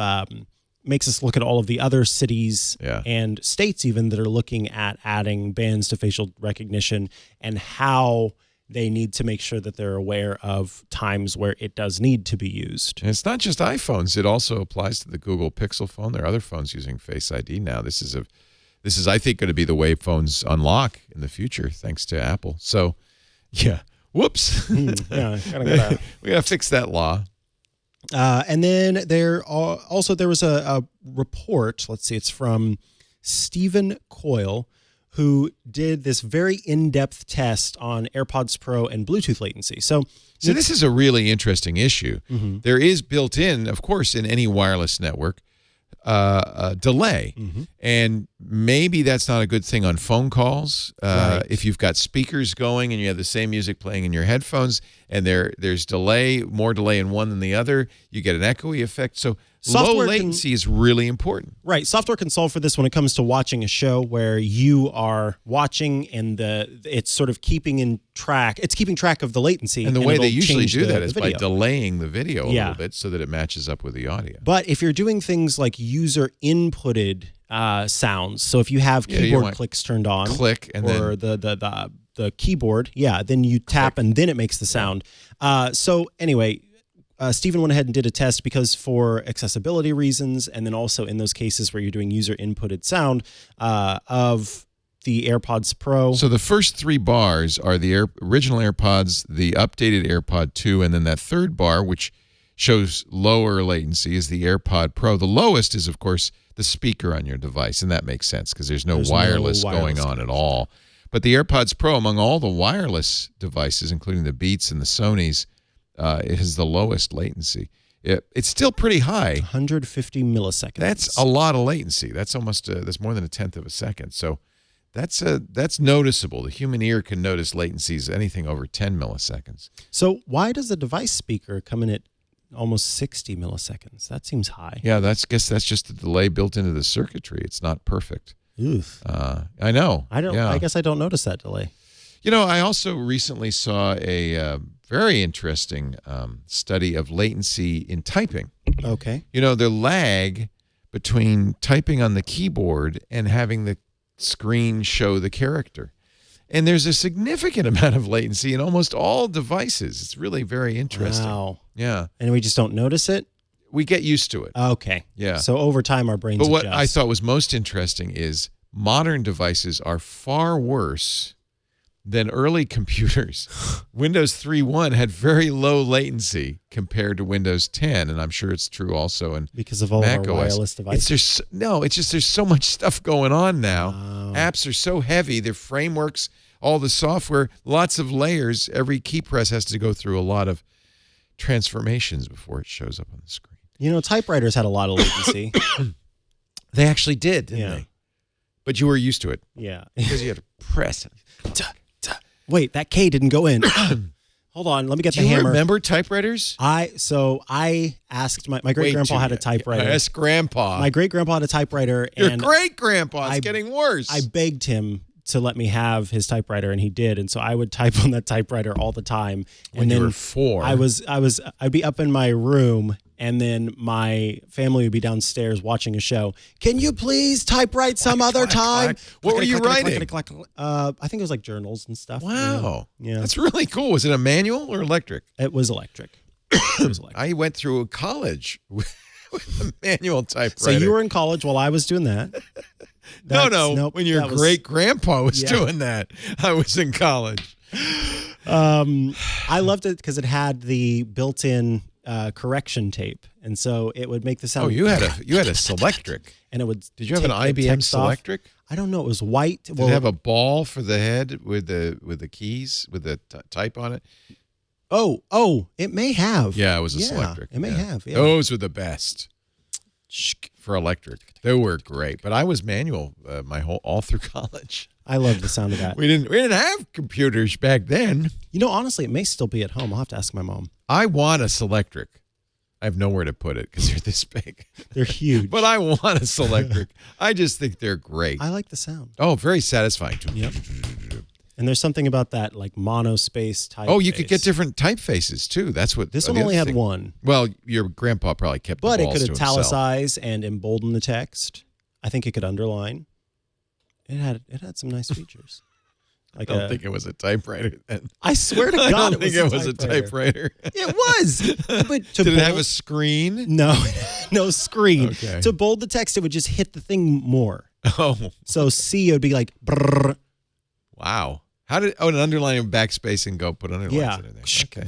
makes us look at all of the other cities and states even that are looking at adding bans to facial recognition and how they need to make sure that they're aware of times where it does need to be used. And it's not just iPhones. It also applies to the Google Pixel phone. There are other phones using Face ID now. This is, I think, going to be the way phones unlock in the future, thanks to Apple. So, yeah. Whoops. We got to fix that law. And then there was a report, let's see, it's from Stephen Coyle, who did this very in-depth test on AirPods Pro and Bluetooth latency. So this is a really interesting issue. There is built in, of course, in any wireless network, a delay. And maybe that's not a good thing on phone calls. Right. If you've got speakers going and you have the same music playing in your headphones and there's more delay in one than the other, you get an echoey effect. So low latency is really important. Right. Software can solve for this when it comes to watching a show where you are watching and it's sort of keeping track of the latency. And the way they usually do that is by delaying the video a little bit so that it matches up with the audio. But if you're doing things like user inputted sounds, so if you have keyboard clicks turned on, or the keyboard, then you tap and then it makes the sound. So anyway, Stephen went ahead and did a test because for accessibility reasons, and then also in those cases where you're doing user inputted sound of the AirPods Pro. So the first 3 bars are the original AirPods, the updated AirPod 2, and then that third bar, which shows lower latency, is the AirPod Pro. The lowest is, of course, the speaker on your device, and that makes sense because there's no wireless going on at all. But the AirPods Pro, among all the wireless devices, including the Beats and the Sonys, it has the lowest latency. It's still pretty high. 150 milliseconds. That's a lot of latency. That's almost that's more than 1/10 of a second. So that's noticeable. The human ear can notice latencies anything over 10 milliseconds. So why does the device speaker come in at almost 60 milliseconds. That seems high. Yeah, guess that's just the delay built into the circuitry. It's not perfect. Oof. I know. I guess I don't notice that delay. You know, I also recently saw a very interesting study of latency in typing. Okay. You know, the lag between typing on the keyboard and having the screen show the character. And there's a significant amount of latency in almost all devices. It's really very interesting. Wow. Yeah. And we just don't notice it? We get used to it. Okay. Yeah. So over time, our brains But what adjust. I thought was most interesting is modern devices are far worse than early computers. Windows 3.1 had very low latency compared to Windows 10, and I'm sure it's true also in because of all Mac of our OS. wireless devices. It's just there's so much stuff going on now. Apps are so heavy, their frameworks, all the software, lots of layers. Every key press has to go through a lot of transformations before it shows up on the screen. You know, typewriters had a lot of latency. They actually did, didn't Yeah. they? But you were used to it Yeah. because you had to press it. Wait, that K didn't go in. Hold on, let me get Do the you hammer. remember typewriters? I asked my great-grandpa had a typewriter. Yes, Grandpa. My great-grandpa had a typewriter, Your and great-grandpa. It's I- getting worse. I begged him to let me have his typewriter, and he did. And so I would type on that typewriter all the time. When and you then were 4. I'd be up in my room, and then my family would be downstairs watching a show. Can you please typewrite some other time? What were you writing? I think it was like journals and stuff. Wow. Yeah. That's really cool. Was it a manual or electric? It was electric. It was electric. I went through a college with a manual typewriter. So you were in college while I was doing that. Nope, when your great-grandpa was Yeah. doing that, I was in college. I loved it because it had the built-in correction tape, and so it would make the sound. Oh, you had a Selectric. and it would. Did you have an take the IBM text off. Selectric? I don't know. It was white. Did it have a ball for the head with the keys with the type on it? Oh, it may have. Yeah, it was a Selectric. It may Yeah. have. Yeah. Those were the best for electric. They were great, but I was manual all through college. I love the sound of that. We didn't have computers back then. You know, honestly, it may still be at home. I'll have to ask my mom. I want a Selectric. I have nowhere to put it because they're this big. They're huge. But I want a Selectric. I just think they're great. I like the sound. Oh, very satisfying. Yep. And there's something about that, like monospace type. Oh, you could get different typefaces too. That's what This the one only other had thing. one, Well, your grandpa probably kept but the it balls could to himself. italicize and embolden the text. I think it could underline. It had some nice features. I don't think it was a typewriter then. I swear to I God, don't think it was a typewriter. It was. But to Did it have bold- a screen? No, no screen. Okay. To bold the text, it would just hit the thing more. Oh, So C would be like, brrr, wow. How did an underline and backspace and go put underlines yeah. in there? Okay.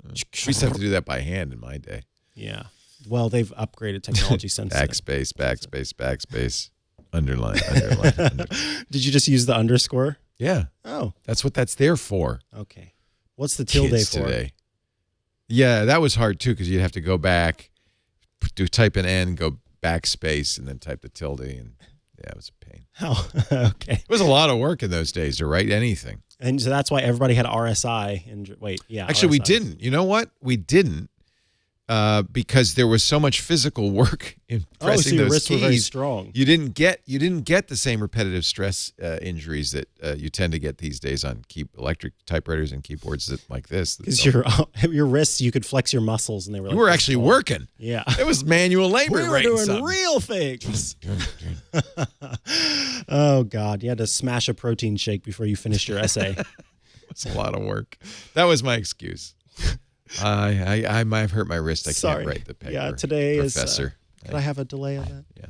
We used to have to do that by hand in my day. Yeah. Well, they've upgraded technology since then. Backspace, underline. Did you just use the underscore? Yeah, Oh, that's what that's there for. okay. What's the tilde Kids for? today. Yeah, that was hard too because you'd have to go back, type an N, go backspace, and then type the tilde, and yeah, it was a pain. Oh, okay. It was a lot of work in those days to write anything. And so that's why everybody had RSI. And wait, yeah. Actually, we RSI. didn't. You know what? We didn't because there was so much physical work in Oh, pressing so your those wrists keys. were very strong. You didn't get the same repetitive stress injuries that you tend to get these days on electric typewriters and keyboards like this. Because your wrists, you could flex your muscles, and they were. You like were this actually long. working. Yeah. It was manual labor. We were writing doing something. real things. Oh God, you had to smash a protein shake before you finished your essay. It's a lot of work. That was my excuse. I might have hurt my wrist. I Sorry. can't write the paper. Yeah, today Professor. Could I have a delay on that? Yeah.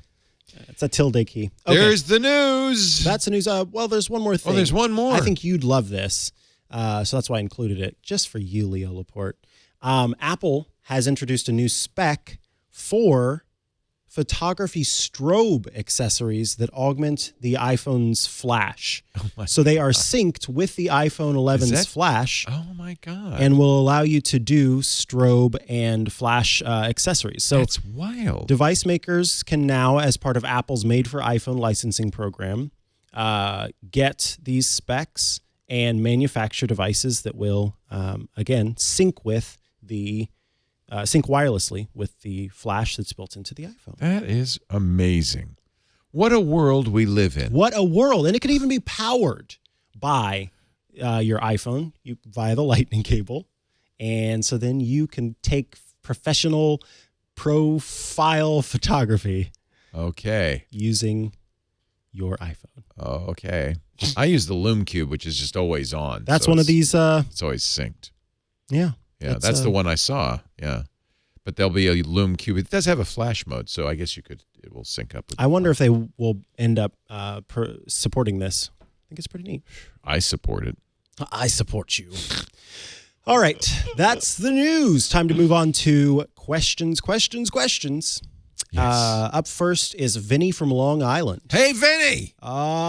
It's a tilde key. Okay. There's the news. That's the news. Well, there's one more thing. Oh, there's one more. I think you'd love this. So that's why I included it just for you, Leo Laporte. Apple has introduced a new spec for photography strobe accessories that augment the iPhone's flash. So they are synced with the iPhone 11's flash. Oh my God. And will allow you to do strobe and flash accessories. So that's wild. device makers can now, as part of Apple's Made for iPhone licensing program, get these specs and manufacture devices that will, again, sync with the sync wirelessly with the flash that's built into the iPhone. That is amazing. What a world we live in. What a world. And it can even be powered by your iPhone via the lightning cable. And so then you can take professional profile photography. Okay. Using your iPhone. Oh, okay. I use the Lume Cube, which is just always on. That's so one of these. It's always synced. Yeah. Yeah, that's the one I saw. Yeah. But there'll be a Lume Cube. It does have a flash mode, so I guess it will sync up with I wonder if they will end up supporting this. I think it's pretty neat. I support it. I support you. All right. That's the news. Time to move on to questions. Yes. Up first is Vinny from Long Island. Hey, Vinny!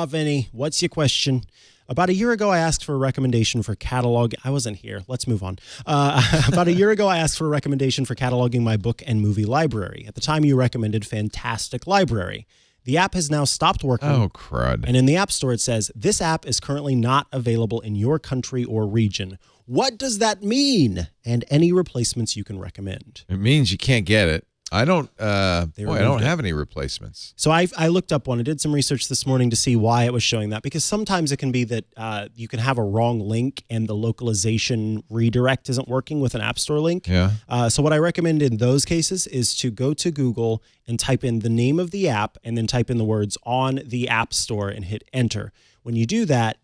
Vinny, what's your question? About a year ago, I asked for a recommendation for catalog. I wasn't here. Let's move on. About a year ago, I asked for a recommendation for cataloging my book and movie library. At the time, you recommended Fantastic Library. The app has now stopped working. Oh, crud. And in the App Store, it says, this app is currently not available in your country or region. What does that mean? And any replacements you can recommend? It means you can't get it. I don't I removed don't it. have any replacements. So I looked up one. I did some research this morning to see why it was showing that, because sometimes it can be that you can have a wrong link and the localization redirect isn't working with an App Store link. Yeah. So what I recommend in those cases is to go to Google and type in the name of the app and then type in the words on the App Store and hit enter. When you do that,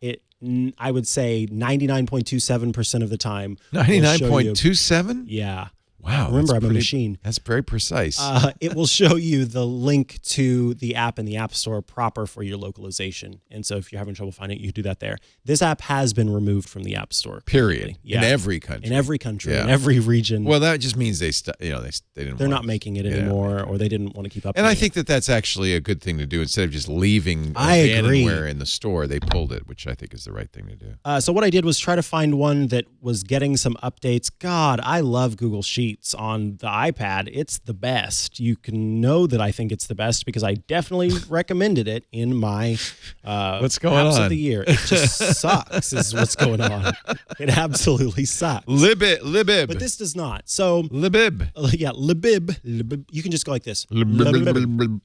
I would say 99.27% of the time. 99.27? Yeah. Wow. Remember, I'm a machine. That's very precise. It will show you the link to the app in the App Store proper for your localization. And so if you're having trouble finding it, you do that there. This app has been removed from the App Store. Period. Yeah. In every country. In every country, Yeah. in every region. Well, that just means they didn't. They're not making it anymore, or they didn't want to keep up. And I think that's actually a good thing to do. Instead of just leaving abandonware in the store, they pulled it, which I think is the right thing to do. So what I did was try to find one that was getting some updates. God, I love Google Sheets on the iPad. It's the best. You can know that I think it's the best because I definitely recommended it in my What's going apps on? of the year. It just sucks is what's going on. It absolutely sucks. Libib. But this does not. So Libib. yeah, Libib. You can just go like this. Libib.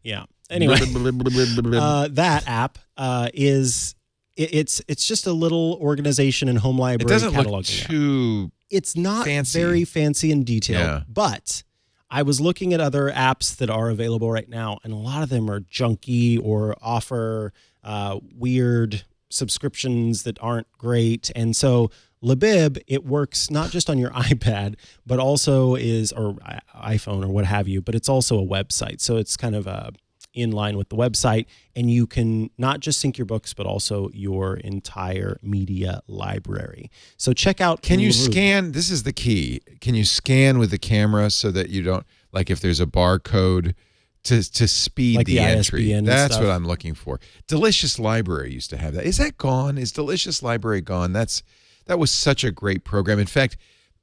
Yeah. Anyway, that app is it's just a little organization and home library. It doesn't look cataloging app. too. It's not fancy. very fancy and detailed, Yeah. but I was looking at other apps that are available right now, and a lot of them are junky or offer weird subscriptions that aren't great. And so Libib, it works not just on your iPad, but also or iPhone or what have you, but it's also a website. So it's kind of in line with the website, and you can not just sync your books, but also your entire media library. So check out. Can you scan? This is the key. Can you scan with the camera so that you don't, like if there's a barcode to speed like the entry? ISBN That's stuff. what I'm looking for. Delicious Library used to have that. Is that gone? Is Delicious Library gone? That was such a great program. In fact,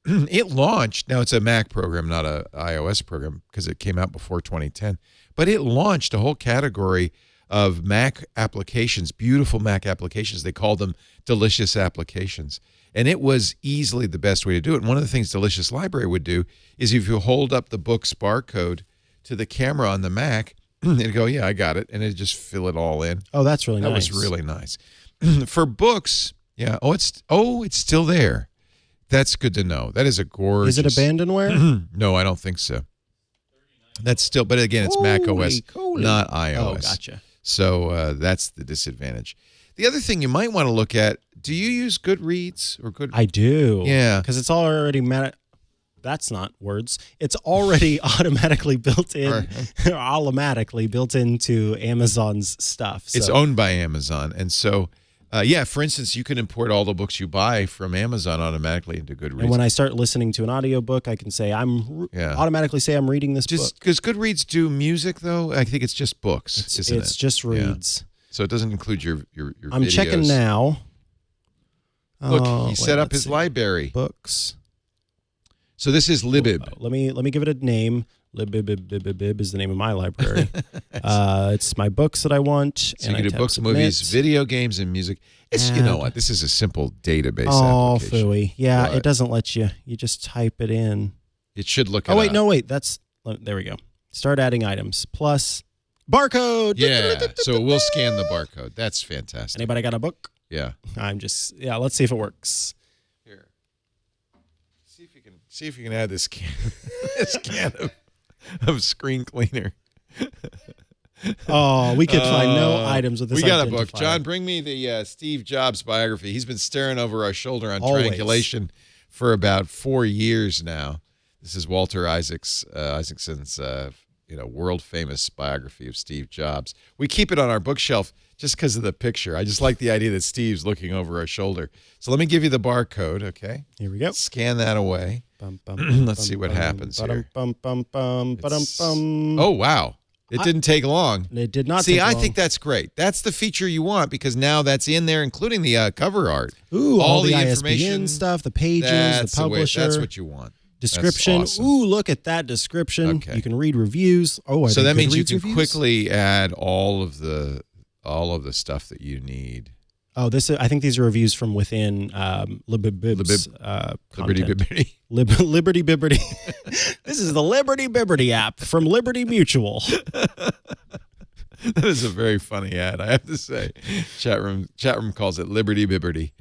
it launched. Now it's a Mac program, not a iOS program, because it came out before 2010. But it launched a whole category of Mac applications, beautiful Mac applications. They called them Delicious applications. And it was easily the best way to do it. And one of the things Delicious Library would do is if you hold up the book's barcode to the camera on the Mac, it'd go, yeah, I got it. And it'd just fill it all in. Oh, that's really That nice. was really nice. For books, yeah. It's still there. That's good to know. That is a gorgeous. Is it abandonware? No, I don't think so. That's still, but again, it's Mac OS, not iOS. Oh, gotcha. So that's the disadvantage. The other thing you might want to look at, do you use Goodreads or Good? I do. Yeah. Because it's already that's not words. It's already automatically built in, automatically built into Amazon's stuff. So. It's owned by Amazon. And so, for instance, you can import all the books you buy from Amazon automatically into Goodreads. And when I start listening to an audiobook, I can say automatically say I'm reading this book. Because Goodreads do music, though, I think it's just books, isn't it? It's just reads. Yeah. So it doesn't include your I'm videos. checking now. Look, he set up his library. Books. So this is Libib. Let me give it a name. Libib is the name of my library. It's my books that I want. So and you can do books, movies, video games, and music. You know what? This is a simple database application. Phooey. Yeah, But it doesn't let you. You just type it in. It should look it Oh, wait, up. no, wait. There we go. Start adding items. Plus barcode. Yeah, so we'll scan the barcode. That's fantastic. Anybody got a book? Yeah. Let's see if it works. Here. See if you can add this can, this can of screen cleaner. Oh, we could find no items with this. We got a book. identifier. John, bring me the Steve Jobs biography. He's been staring over our shoulder on Always. triangulation for about 4 years now. This is Walter Isaacson's world famous biography of Steve Jobs. We keep it on our bookshelf just because of the picture. I just like the idea that Steve's looking over our shoulder. So let me give you the barcode, okay? Here we go. Scan that away. Let's see what happens here. Oh, wow. It didn't take long. It did not See, take I long. think that's great. That's the feature you want because now that's in there, including the cover art. Ooh, all the information ISBN stuff, the pages, That's the publisher. that's what you want. Description. That's awesome. Ooh, look at that description. Okay. You can read reviews. Oh, So that means you can reviews? quickly add all of the stuff that you need. Oh, I think these are reviews from within Libibib's Liberty content. Bibbity. Liberty Bibberty. This is the Liberty Bibberty app from Liberty Mutual. That is a very funny ad, I have to say. Chat room calls it Liberty Bibberty.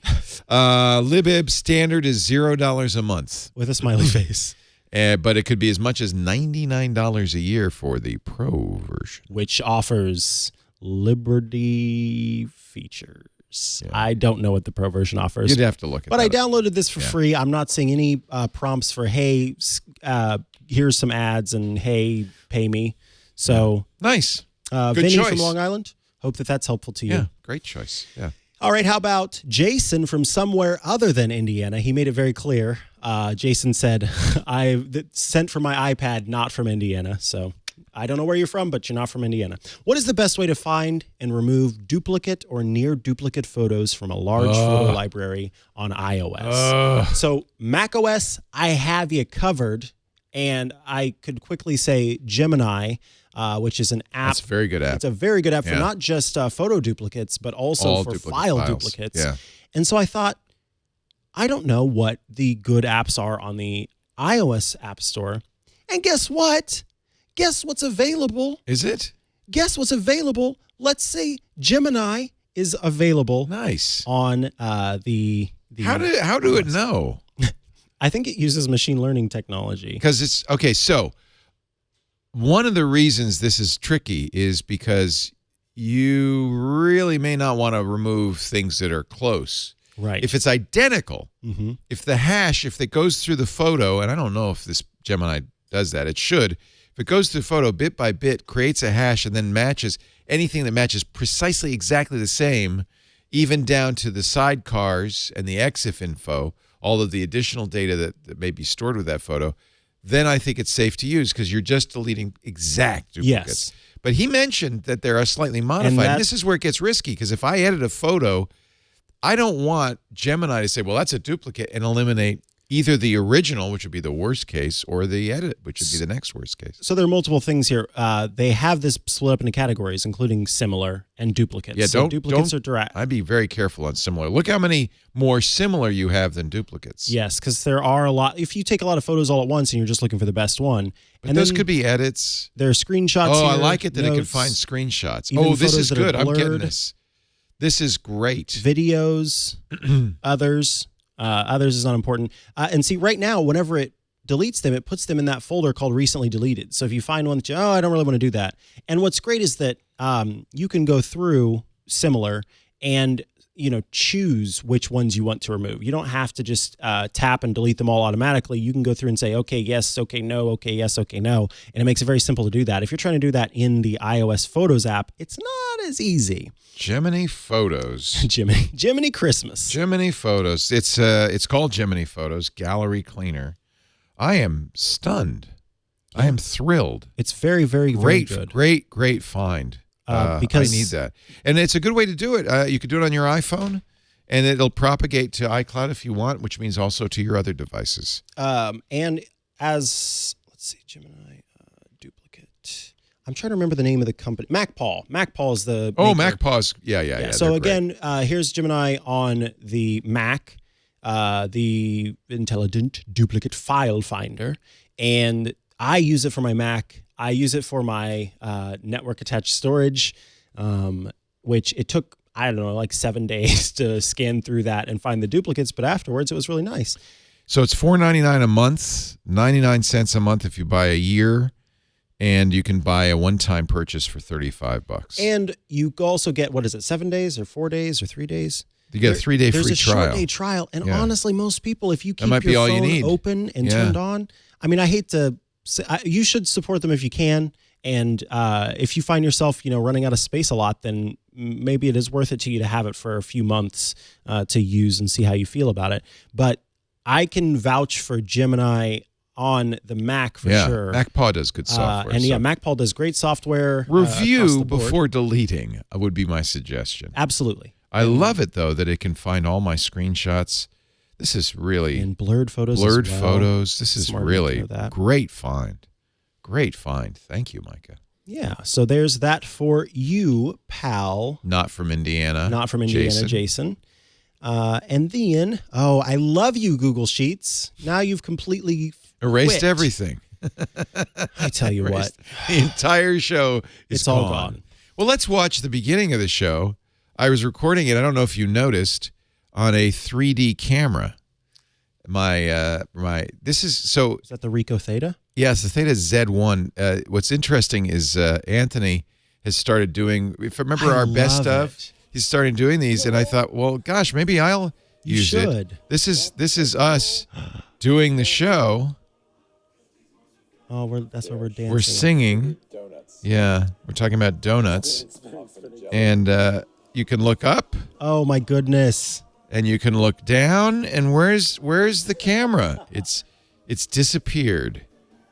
Libib standard is $0 a month. With a smiley face. But it could be as much as $99 a year for the Pro version. Which offers Liberty features. Yeah. I don't know what the Pro version offers. You'd have to look at But that. I downloaded this for free. I'm not seeing any prompts for, hey, here's some ads and, hey, pay me. So Nice. Good Vinny choice. from Long Island, hope that's helpful to you. Yeah, great choice. Yeah. All right, how about Jason from somewhere other than Indiana? He made it very clear. Jason said, sent from my iPad, not from Indiana. So I don't know where you're from, but you're not from Indiana. What is the best way to find and remove duplicate or near duplicate photos from a large photo library on iOS? So macOS, I have you covered. And I could quickly say Gemini, which is an app. That's a very good app. It's a very good app for Yeah. not just photo duplicates, but also All for duplicate file files. duplicates. Yeah. And so I thought, I don't know what the good apps are on the iOS App Store. And guess what? Guess what's available? Is it? Guess what's available? Let's see. Gemini is available Nice. on the How do it know? I think it uses machine learning technology. Because it's okay. So one of the reasons this is tricky is because you really may not want to remove things that are close. Right. If it's identical, Mm-hmm. if it goes through the photo, and I don't know if this Gemini does that, it should. If it goes through the photo bit by bit, creates a hash, and then matches anything that matches precisely exactly the same, even down to the sidecars and the EXIF info, all of the additional data that may be stored with that photo, then I think it's safe to use because you're just deleting exact duplicates. Yes. But he mentioned that they are slightly modified. And this is where it gets risky because if I edit a photo, I don't want Gemini to say, well, that's a duplicate and eliminate either the original, which would be the worst case, or the edit, which would be the next worst case. So there are multiple things here. They have this split up into categories, including similar and duplicates. Yeah, so duplicates are direct. I'd be very careful on similar. Look how many more similar you have than duplicates. Yes, because there are a lot. If you take a lot of photos all at once and you're just looking for the best one, But and those then could be edits. there are screenshots. Oh, I here, like it that it can notes, find screenshots. even Oh, this photos is that are good. I'm getting blurred. this. This is great. videos, others. Others is not important. And see, right now, whenever it deletes them, it puts them in that folder called recently deleted. So if you find one that I don't really want to do that. And what's great is that you can go through similar and choose which ones you want to remove. You don't have to just tap and delete them all automatically. You can go through and say, okay, yes, okay, no, okay, yes, okay, no. And it makes it very simple to do that. If you're trying to do that in the iOS Photos app, it's not as easy. Gemini Photos. Jiminy Christmas. Gemini Photos. It's called Gemini Photos Gallery Cleaner. I am stunned. I am thrilled. It's very, very, very Great, good. great find. Because I need that. And it's a good way to do it. You could do it on your iPhone, and it'll propagate to iCloud if you want, which means also to your other devices. And let's see, Gemini duplicate. I'm trying to remember the name of the company. MacPaw. MacPaw is the Oh, maker. MacPaws. Yeah. So they're great. again, here's Gemini on the Mac, the Intelligent Duplicate File Finder. And I use it for my Mac. I use it for my network attached storage, which it took, I don't know, like 7 days to scan through that and find the duplicates. But afterwards, it was really nice. So it's $4.99 a month, 99 cents a month if you buy a year, and you can buy a one-time purchase for $35. And you also get, what is it, 7 days or 4 days or 3 days? You get a 3-day free There's a trial. short day trial. And honestly, most people, if you keep might be your all you phone need. open and turned on, I mean, I hate to say, you should support them if you can. And if you find yourself, running out of space a lot, then maybe it is worth it to you to have it for a few months to use and see how you feel about it. But I can vouch for Gemini on the Mac for sure. MacPaw does good software. And MacPaw does great software. Review before deleting would be my suggestion. Absolutely. I love it, though, that it can find all my screenshots. This is really... And blurred photos Blurred as well. photos. This is Smart really that. great find. Great find. Thank you, Micah. Yeah, so there's that for you, pal. Not from Indiana. Not from Indiana, Jason. And then, I love you, Google Sheets. Now you've completely Erased quit. everything. I tell you what. The entire show is It's all gone. Well, let's watch the beginning of the show. I was recording it, I don't know if you noticed, on a 3D camera. This is so... Is that the Ricoh Theta? Yes, the Theta Z1. What's interesting is Anthony has started doing, if I remember our best of, he's started doing these, and I thought, well, gosh, maybe I'll use it. This is us doing the show. Oh, that's why we're dancing. We're singing. Yeah, we're talking about donuts. And you can look up. Oh, my goodness. And you can look down, and where's the camera? It's disappeared.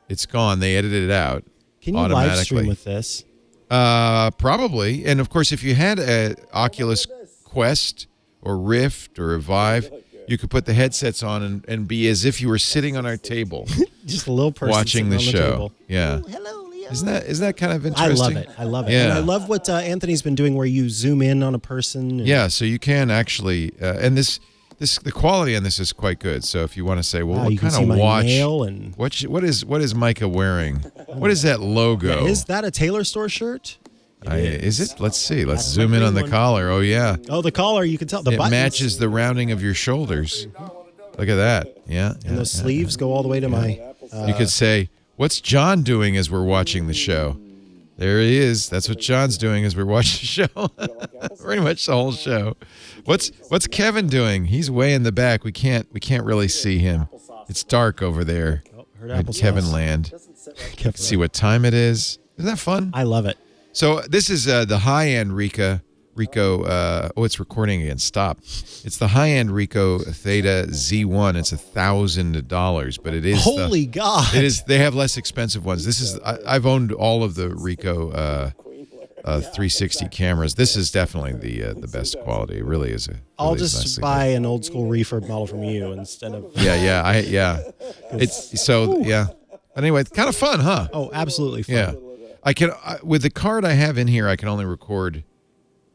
It's gone. They edited it out. Can you live stream with this? Probably. And of course, if you had a Oculus Quest or Rift or a Vive, you could put the headsets on and be as if you were sitting on our table. Just a little person watching the show. Table. Yeah. Oh, hello, Leo. Isn't that kind of interesting? I love it. Yeah. And I love what Anthony's been doing where you zoom in on a person. Yeah, so you can actually and the quality on this is quite good. So if you want to say, well, what kind of watch? And what is Micah wearing? What is that logo? Is that a Taylor Store shirt? Is it? Let's see. Let's zoom in on the collar. Oh yeah. Oh, the collar. You can tell the buttons. Matches the rounding of your shoulders. Look at that. Yeah. And those sleeves go all the way to my. You could say, "What's John doing as we're watching the show?" There he is. That's what John's doing as we're watching the show. Pretty much the whole show. What's Kevin doing? He's way in the back. We can't really see him. It's dark over there. In Kevin land. See what time it is. Isn't that fun? I love it. So this is the high-end Ricoh. It's recording again. Stop. It's the high-end Ricoh Theta Z1. It's $1,000, but it is. Holy God! It is. They have less expensive ones. This is. I've owned all of the Ricoh 360 cameras. This is definitely the best quality. It really is. I'll just buy an old school refurb model from you instead of. Yeah. It's so yeah. But anyway, it's kind of fun, huh? Oh, absolutely fun. Yeah. I can with the card I have in here, I can only record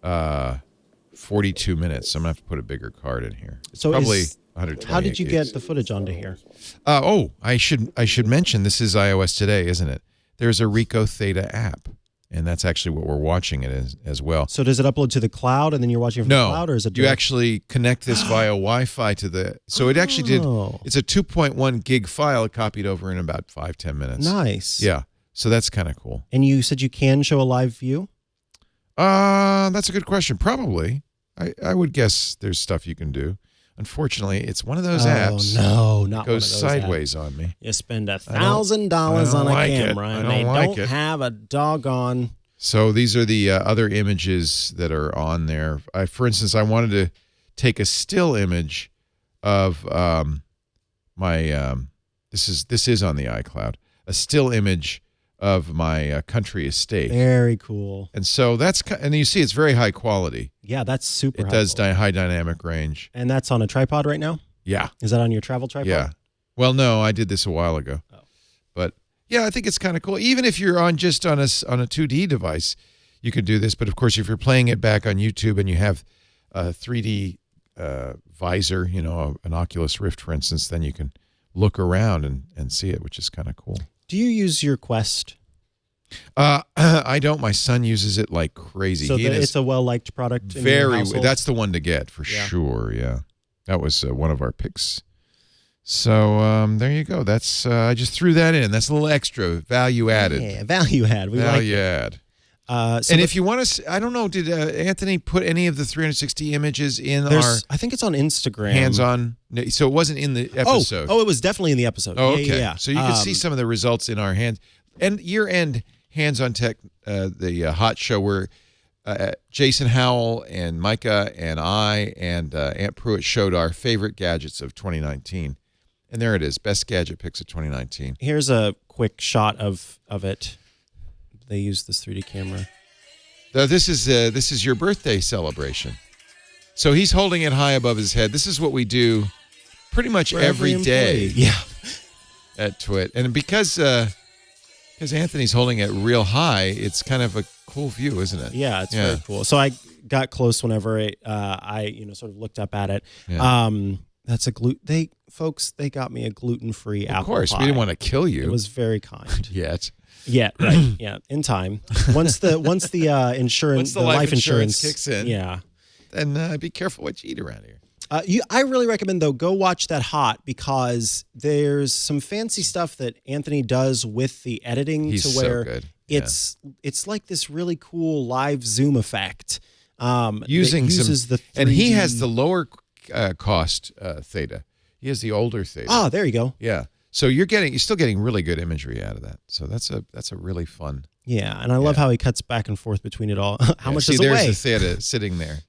42 minutes. So I'm gonna have to put a bigger card in here. It's probably 120. How did you get the footage onto here? I should mention this is iOS today, isn't it? There's a Ricoh Theta app, and that's actually what we're watching it as well. So does it upload to the cloud, and then you're watching from the cloud, or is it? You actually connect this via Wi-Fi to the. So it actually did. It's a 2.1 gig file. It copied over in about 5-10 minutes. Nice. Yeah. So that's kind of cool. And you said you can show a live view? That's a good question. Probably. I would guess there's stuff you can do. Unfortunately, it's one of those apps. No, not goes one of those sideways apps. on me. You spend $1,000 on a camera, and they don't have a doggone. So these are the other images that are on there. For instance, I wanted to take a still image of my. This is on the iCloud. A still image of my country estate. Very cool. And so and you see it's very high quality. Yeah, that's super. It does high dynamic range. And that's on a tripod right now? Yeah. Is that on your travel tripod? Yeah. Well, no, I did this a while ago. Oh. But yeah, I think it's kind of cool. Even if you're on a 2D device, you could do this. But of course, if you're playing it back on YouTube and you have a 3D visor, an Oculus Rift, for instance, then you can look around and see it, which is kind of cool. Do you use your Quest? I don't. My son uses it like crazy. So it's a well-liked product. In your household? That's the one to get for sure. Yeah, that was one of our picks. So there you go. That's I just threw that in. That's a little extra value added. Yeah, value add. We value like add. So and if you want to, I don't know, did Anthony put any of the 360 images in our? I think it's on Instagram. Hands-on. So it wasn't in the episode. Oh, it was definitely in the episode. Oh, okay. Yeah. So you can see some of the results in our hands. And year-end hands-on tech, the hot show where Jason Howell and Micah and I and Aunt Pruitt showed our favorite gadgets of 2019. And there it is, best gadget picks of 2019. Here's a quick shot of it. They use this 3D camera. This is your birthday celebration. So he's holding it high above his head. This is what we do pretty much For every day. Yeah. At Twit. And because Anthony's holding it real high, it's kind of a cool view, isn't it? Yeah, it's very cool. So I got close whenever I sort of looked up at it. Yeah. That's a folks, they got me a gluten-free apple pie. Of course, we didn't want to kill you. It was very kind. Yet. Yeah, right. Yeah, in time. Once the insurance, Once the life insurance kicks in. Yeah. Then be careful what you eat around here. I really recommend, though, go watch that Hot, because there's some fancy stuff that Anthony does with the editing. He's to where so good. It's like this really cool live zoom effect. Using the 3D. And he has the lower cost Theta. He has the older Theta. Oh, there you go. Yeah. So you're still getting really good imagery out of that. So that's a really fun. Yeah, and I love how he cuts back and forth between it all. How much does it there's weigh? the Theta sitting there.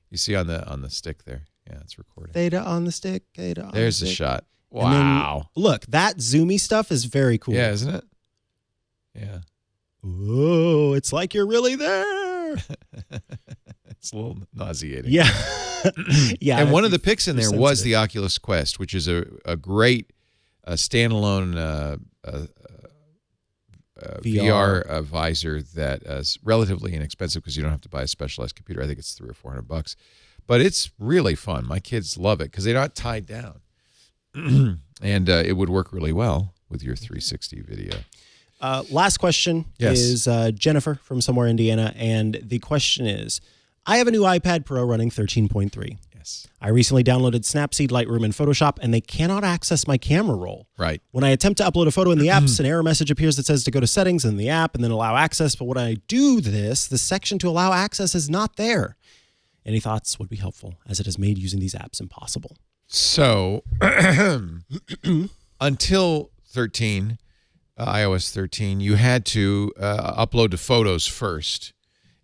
You see on the stick there. Yeah, it's recording. Theta on the stick. Theta on There's the the stick. shot. And Wow. then, look, that zoomy stuff is very cool. Yeah, isn't it? Yeah. Whoa, it's like you're really there. It's a little nauseating. Yeah. Yeah. And one of the picks in there you're was sensitive. the Oculus Quest, which is a great standalone VR visor that is relatively inexpensive because you don't have to buy a specialized computer. I think it's $300 or $400, but it's really fun. My kids love it because they're not tied down, and it would work really well with your 360 video. Last question is Jennifer from somewhere Indiana, and the question is, I have a new iPad Pro running 13.3. Yes. I recently downloaded Snapseed, Lightroom, and Photoshop, and they cannot access my camera roll. Right. When I attempt to upload a photo in the apps, an error message appears that says to go to settings in the app and then allow access. But when I do this, the section to allow access is not there. Any thoughts would be helpful, as it has made using these apps impossible. So until 13, iOS 13, you had to upload to Photos first.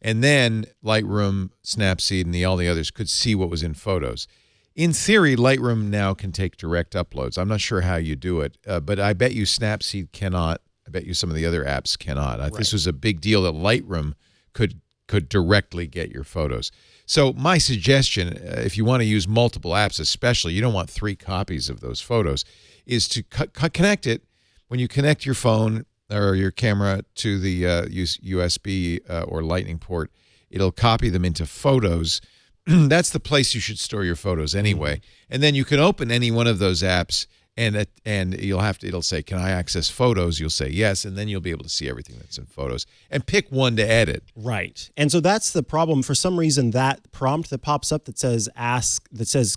And then Lightroom, Snapseed, and all the others could see what was in Photos. In theory, Lightroom now can take direct uploads. I'm not sure how you do it, but I bet you Snapseed cannot. I bet you some of the other apps cannot. Right. This was a big deal that Lightroom could directly get your photos. So my suggestion, if you want to use multiple apps especially, you don't want 3 copies of those photos, is to connect it. When you connect your phone or your camera to the USB or Lightning port, it'll copy them into Photos. That's the place you should store your photos anyway. And then you can open any one of those apps, and it'll say, "Can I access Photos?" You'll say yes, and then you'll be able to see everything that's in Photos and pick one to edit. Right. And so that's the problem. For some reason, that prompt that pops up that says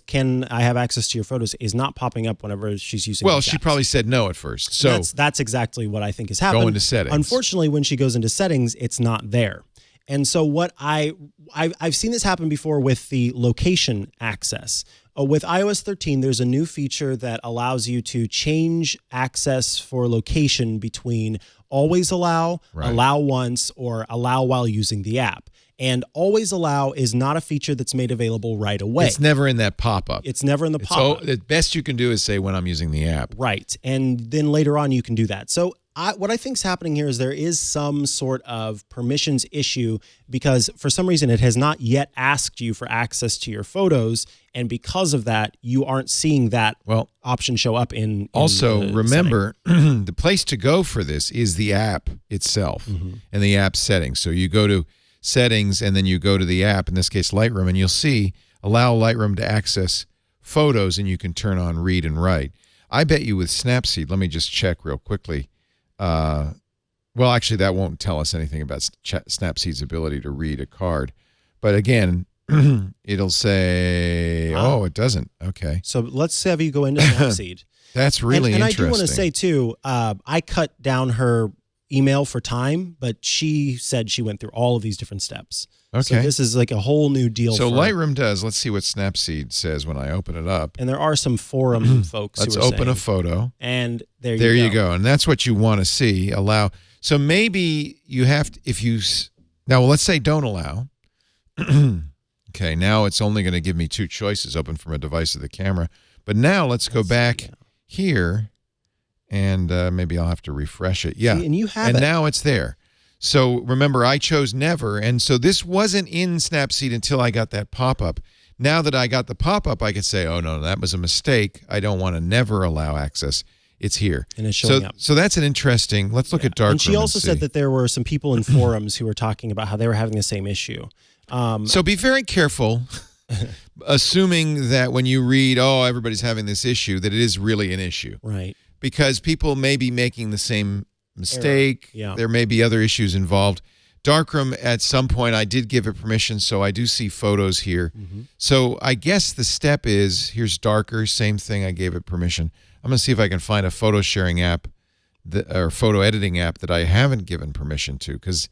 "Can I have access to your photos?" is not popping up whenever she's using. Well, these she apps. probably said no at first. So that's exactly what I think is happening. Go into settings. Unfortunately, when she goes into settings, it's not there. And so what I've seen this happen before with the location access. With iOS 13, there's a new feature that allows you to change access for location between always allow, allow once, or allow while using the app. And always allow is not a feature that's made available right away. It's never in that pop-up. It's never in the pop-up. The best you can do is say when I'm using the app. Right. And then later on you can do that. So what I think is happening here is there is some sort of permissions issue because for some reason it has not yet asked you for access to your photos. And because of that, you aren't seeing that option show up in also, remember, the place to go for this is the app itself and the app settings. So you go to settings and then you go to the app, in this case Lightroom, and you'll see allow Lightroom to access photos and you can turn on read and write. I bet you with Snapseed, let me just check real quickly. Well, actually, that won't tell us anything about Snapseed's ability to read a card. But again, it'll say, it doesn't. Okay. So let's have you go into Snapseed. That's really and interesting. I do want to say, too, I cut down her email for time, but she said she went through all of these different steps. Okay. So this is like a whole new deal. So for Lightroom does. Let's see what Snapseed says when I open it up. And there are some forum folks Let's who are open saying, a photo. And there you go. And that's what you want to see. Allow. So maybe you have to, now let's say don't allow. Okay, now it's only going to give me two choices, open from a device or the camera. But now let's go back here, and maybe I'll have to refresh it. Yeah, see, and you have and it. now it's there. So remember, I chose never, and so this wasn't in Snapseed until I got that pop-up. Now that I got the pop-up, I could say, oh, no, that was a mistake. I don't want to never allow access. It's here. And it's showing up. So that's an interesting, let's look at Darkroom. And she also see. said that there were some people in forums who were talking about how they were having the same issue. So be very careful, assuming that when you read, everybody's having this issue, that it is really an issue. Right. Because people may be making the same mistake. Yeah. There may be other issues involved. Darkroom, at some point, I did give it permission, so I do see photos here. So I guess the step is, here's Darker, same thing, I gave it permission. I'm going to see if I can find a photo sharing app or photo editing app that I haven't given permission to, because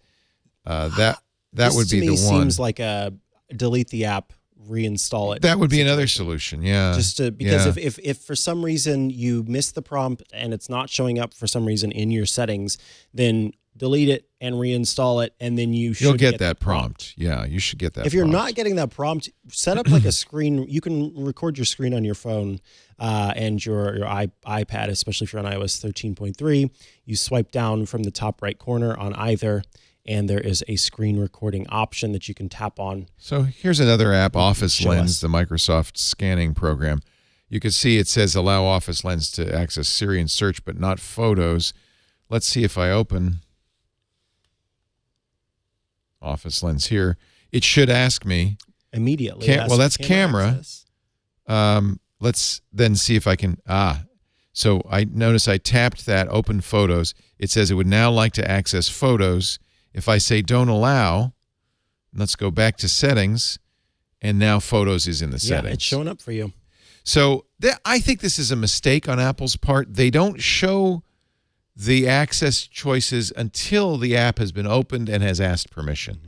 that would be the one. Seems like a delete the app, reinstall it. That would be another solution, yeah. Just because if for some reason you miss the prompt and it's not showing up for some reason in your settings, then delete it and reinstall it, and then you'll get that prompt. Yeah, you should get that. If you're not getting that prompt, set up like a screen. You can record your screen on your phone and your iPad, especially if you're on iOS 13.3. You swipe down from the top right corner on either, and there is a screen recording option that you can tap on. So here's another app, Office Lens, the Microsoft scanning program. You can see it says allow Office Lens to access Siri and search, but not photos. Let's see if I open Office Lens here. It should ask me immediately. That's camera. Let's then see if I can. So I notice I tapped that open photos. It says it would now like to access photos. If I say don't allow, let's go back to settings, and now photos is in the settings. Yeah, it's showing up for you. So I think this is a mistake on Apple's part. They don't show the access choices until the app has been opened and has asked permission.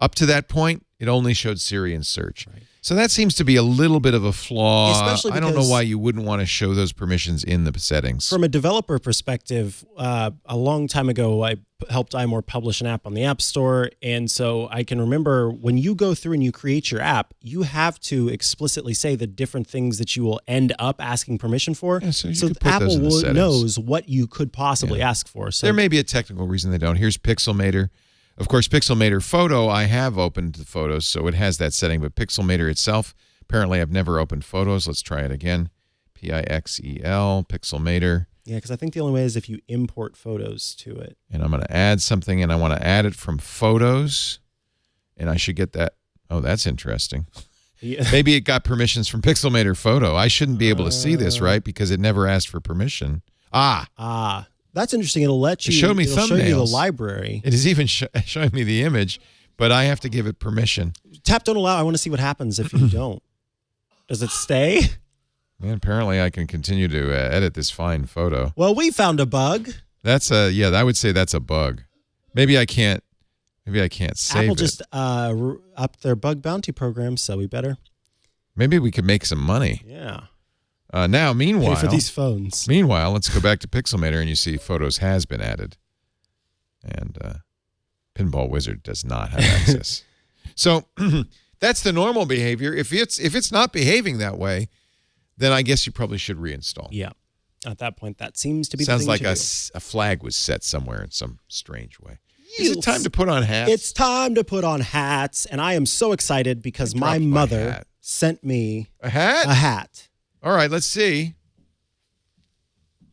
Up to that point, it only showed Siri and search. Right. So that seems to be a little bit of a flaw. Especially I don't know why you wouldn't want to show those permissions in the settings. From a developer perspective, a long time ago, I helped iMore publish an app on the App Store. And so I can remember when you go through and you create your app, you have to explicitly say the different things that you will end up asking permission for. Yeah, so Apple knows what you could possibly ask for. So there may be a technical reason they don't. Here's Pixelmator. Of course, Pixelmator Photo, I have opened the photos, so it has that setting. But Pixelmator itself, apparently I've never opened photos. Let's try it again. Pixel, Pixelmator. Yeah, because I think the only way is if you import photos to it. And I'm going to add something, and I want to add it from photos. And I should get that. Oh, that's interesting. Yeah. Maybe it got permissions from Pixelmator Photo. I shouldn't be able to see this, right? Because it never asked for permission. That's interesting. It'll let you. Show me thumbnails. Show you the library. It is even showing me the image, but I have to give it permission. Tap don't allow. I want to see what happens if you don't. Does it stay? Man, apparently I can continue to edit this fine photo. Well, we found a bug. That's I would say that's a bug. Maybe I can't save Apple just upped their bug bounty program, so we better. Maybe we could make some money. Yeah. Now, meanwhile, pay for these phones. Meanwhile, let's go back to Pixelmator, and you see Photos has been added, and Pinball Wizard does not have access. So that's the normal behavior. If it's not behaving that way, then I guess you probably should reinstall. Yeah. At that point, that seems to be. Sounds the thing like to a flag was set somewhere in some strange way. Is it time to put on hats? It's time to put on hats, and I am so excited because my mother sent me a hat. A hat. All right, let's see.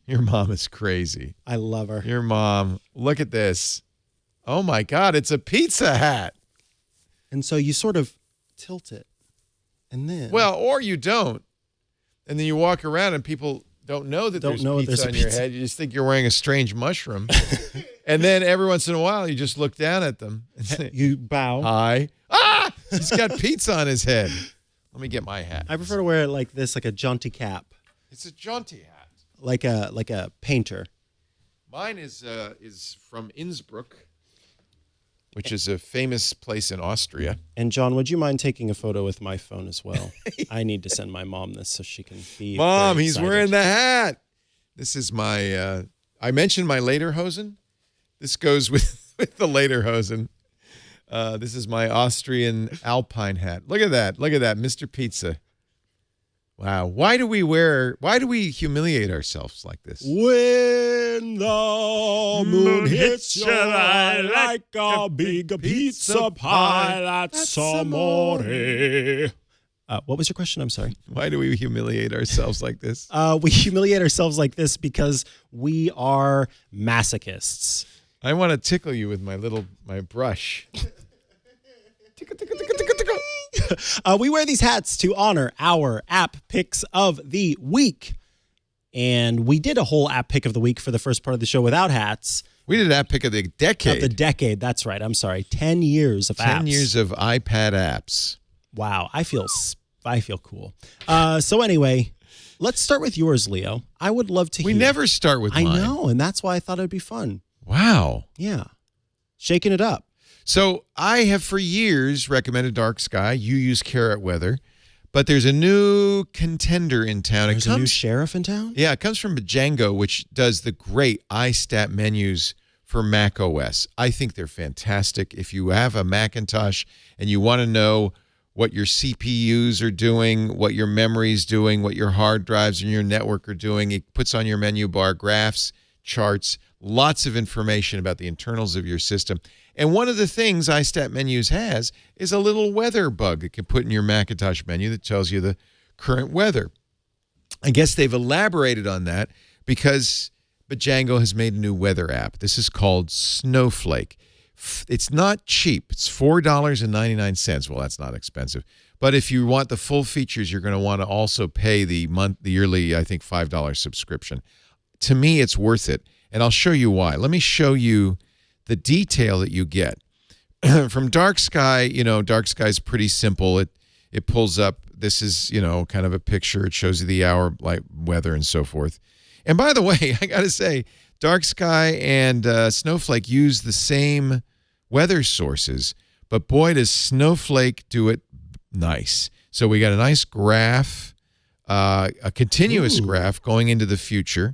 Your mom is crazy. I love her. Your mom. Look at this. Oh, my God. It's a pizza hat. And so you sort of tilt it. And then. Well, or you don't. And then you walk around and people don't know that Don't there's know pizza there's a on your pizza. head. You just think you're wearing a strange mushroom. And then every once in a while, you just look down at them and say, You bow. hi. Ah! He's got pizza on his head. Let me get my hat. I prefer to wear it like this, like a jaunty cap, It's a jaunty hat. like a painter. Mine is from Innsbruck, which is a famous place in Austria. And John, would you mind taking a photo with my phone as well? I need to send my mom this so she can be. Mom, very he's excited. wearing the hat. This is my, I mentioned my lederhosen. This goes with the lederhosen. This is my Austrian Alpine hat. Look at that. Look at that. Mr. Pizza. Wow. Why do we humiliate ourselves like this? When the moon hits your eye like a big pizza pie, that's amore. What was your question? I'm sorry. Why do we humiliate ourselves like this? We humiliate ourselves like this because we are masochists. I want to tickle you with my brush. We wear these hats to honor our app picks of the week. And we did a whole app pick of the week for the first part of the show without hats. We did app pick of the decade. Of the decade, that's right. I'm sorry. 10 years of apps. 10 years of iPad apps. Wow, I feel cool. So anyway, let's start with yours, Leo. I would love to hear. We never start with mine. I know, and that's why I thought it'd be fun. Wow. Yeah. Shaking it up. So I have for years recommended Dark Sky. You use Carrot Weather. But there's a new contender in town. There's a new sheriff in town? Yeah, it comes from Django, which does the great iStat menus for Mac OS. I think they're fantastic. If you have a Macintosh and you want to know what your CPUs are doing, what your memory's doing, what your hard drives and your network are doing, it puts on your menu bar graphs, charts, lots of information about the internals of your system. And one of the things iStat Menus has is a little weather bug it can put in your Macintosh menu that tells you the current weather. I guess they've elaborated on that because Django has made a new weather app. This is called Snowflake. It's not cheap. It's $4.99. Well, that's not expensive. But if you want the full features, you're going to want to also pay the yearly, I think, $5 subscription. To me, it's worth it. And I'll show you why. Let me show you the detail that you get. From Dark Sky, Dark Sky is pretty simple. It pulls up, this is, kind of a picture. It shows you the hour, like weather and so forth. And by the way, I got to say, Dark Sky and Snowflake use the same weather sources, but boy, does Snowflake do it nice. So we got a nice graph, a continuous graph going into the future.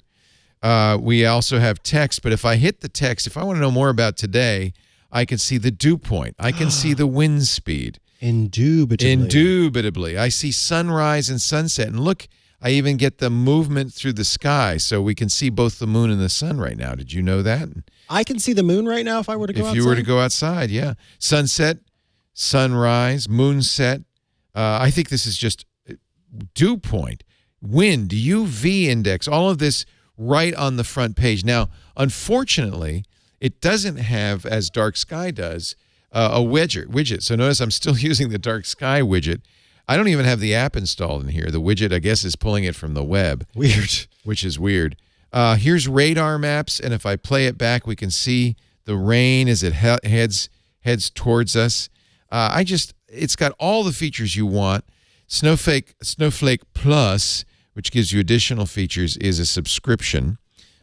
We also have text, but if I hit the text, if I want to know more about today, I can see the dew point. I can see the wind speed. Indubitably. I see sunrise and sunset. And look, I even get the movement through the sky, so we can see both the moon and the sun right now. Did you know that? I can see the moon right now if I were to go outside? If you were to go outside, yeah. Sunset, sunrise, moonset. I think this is just dew point, wind, UV index, all of this right on the front page. Now, unfortunately, it doesn't have, as Dark Sky does, a widget. So notice I'm still using the Dark Sky widget. I don't even have the app installed in here. The widget, I guess, is pulling it from the web. Weird. Which is weird. Here's radar maps, and if I play it back, we can see the rain as it heads towards us. It's got all the features you want. Snowflake Plus, which gives you additional features, is a subscription.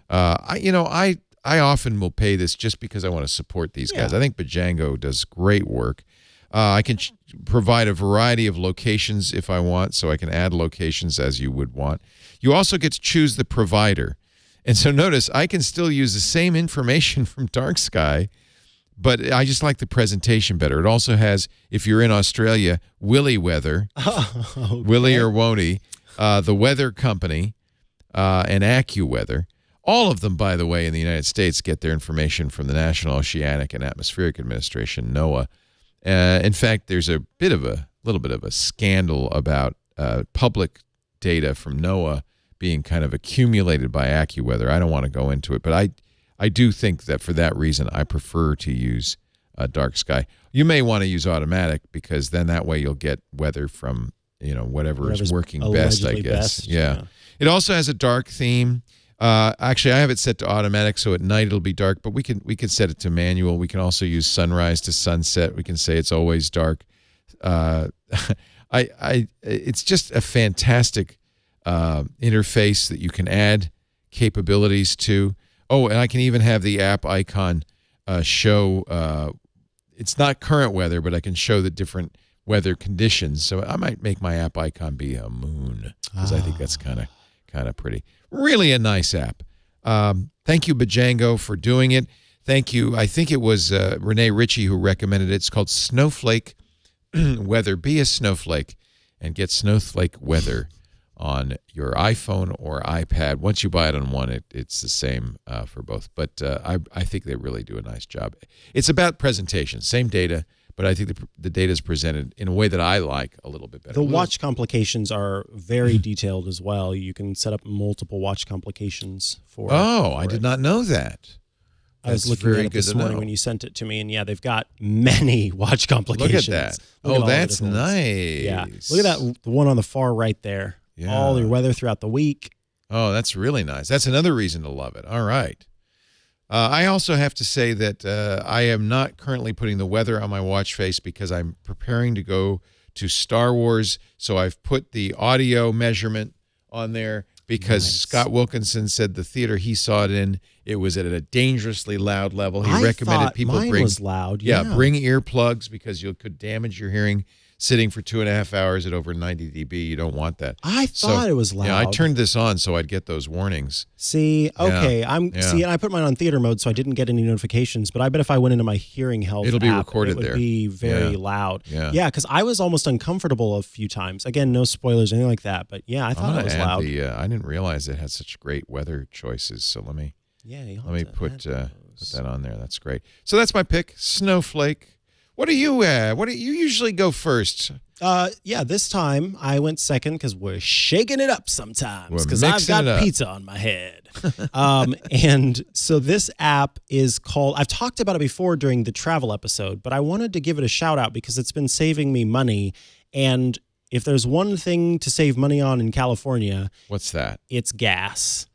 I often will pay this just because I want to support these guys. I think Django does great work. I can provide a variety of locations if I want, so I can add locations as you would want. You also get to choose the provider. And so notice, I can still use the same information from Dark Sky, but I just like the presentation better. It also has, if you're in Australia, Willy Weather, Okay. Willy or Wonty, the Weather Company, and AccuWeather. All of them, by the way, in the United States get their information from the National Oceanic and Atmospheric Administration, NOAA. In fact, there's a little bit of a scandal about public data from NOAA being kind of accumulated by AccuWeather. I don't want to go into it, but I do think that for that reason, I prefer to use Dark Sky. You may want to use automatic because then that way you'll get weather from whatever is Whatever's working best, I allegedly guess. best, Yeah. yeah. It also has a dark theme. Actually, I have it set to automatic, so at night it'll be dark. But we can set it to manual. We can also use sunrise to sunset. We can say it's always dark. It's just a fantastic interface that you can add capabilities to. Oh, and I can even have the app icon show. It's not current weather, but I can show the different weather conditions. So I might make my app icon be a moon because I think that's kind of pretty. Really a nice app. Thank you, Bajango, for doing it. Thank you. I think it was Renee Ritchie who recommended it. It's called Snowflake Weather. Be a snowflake and get Snowflake Weather on your iPhone or iPad. Once you buy it on one, it's the same for both. But I think they really do a nice job. It's about presentation, same data, but I think the data is presented in a way that I like a little bit better. The watch complications are very detailed as well. You can set up multiple watch complications for. Oh, I did not know that. I was looking at it this morning when you sent it to me, and yeah, they've got many watch complications. Look at that. Look at all That's the different ones. nice. Yeah, look at that, the one on the far right there. Yeah. All your weather throughout the week. Oh, that's really nice. That's another reason to love it. All right. I also have to say that I am not currently putting the weather on my watch face because I'm preparing to go to Star Wars. So I've put the audio measurement on there because Scott Wilkinson said the theater he saw it in, it was at a dangerously loud level. He recommended people mine was loud. Yeah, bring earplugs because you could damage your hearing sitting for 2.5 hours at over 90 dB. You don't want that. I thought it was loud. Yeah, I turned this on so I'd get those warnings. See, okay, Yeah. see, and I put mine on theater mode, so I didn't get any notifications. But I bet if I went into my hearing health, It'll be app, recorded it would there. be very loud. Yeah. Because I was almost uncomfortable a few times. Again, no spoilers, anything like that. But yeah, I thought it was loud. I didn't realize it had such great weather choices. So let me put that on there. That's great. So that's my pick, Snowflake. What do you usually go first? This time I went second because we're shaking it up sometimes because We're I've mixing it got up. pizza on my head. And so this app is called, I've talked about it before during the travel episode, but I wanted to give it a shout out because it's been saving me money. And if there's one thing to save money on in California, What's that? it's gas.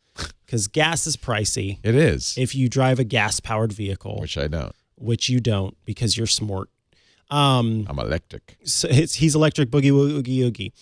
Because gas is pricey It is, if you drive a gas-powered vehicle, which I don't. which you don't because you're smart. I'm electric. So he's electric boogie woogie oogie.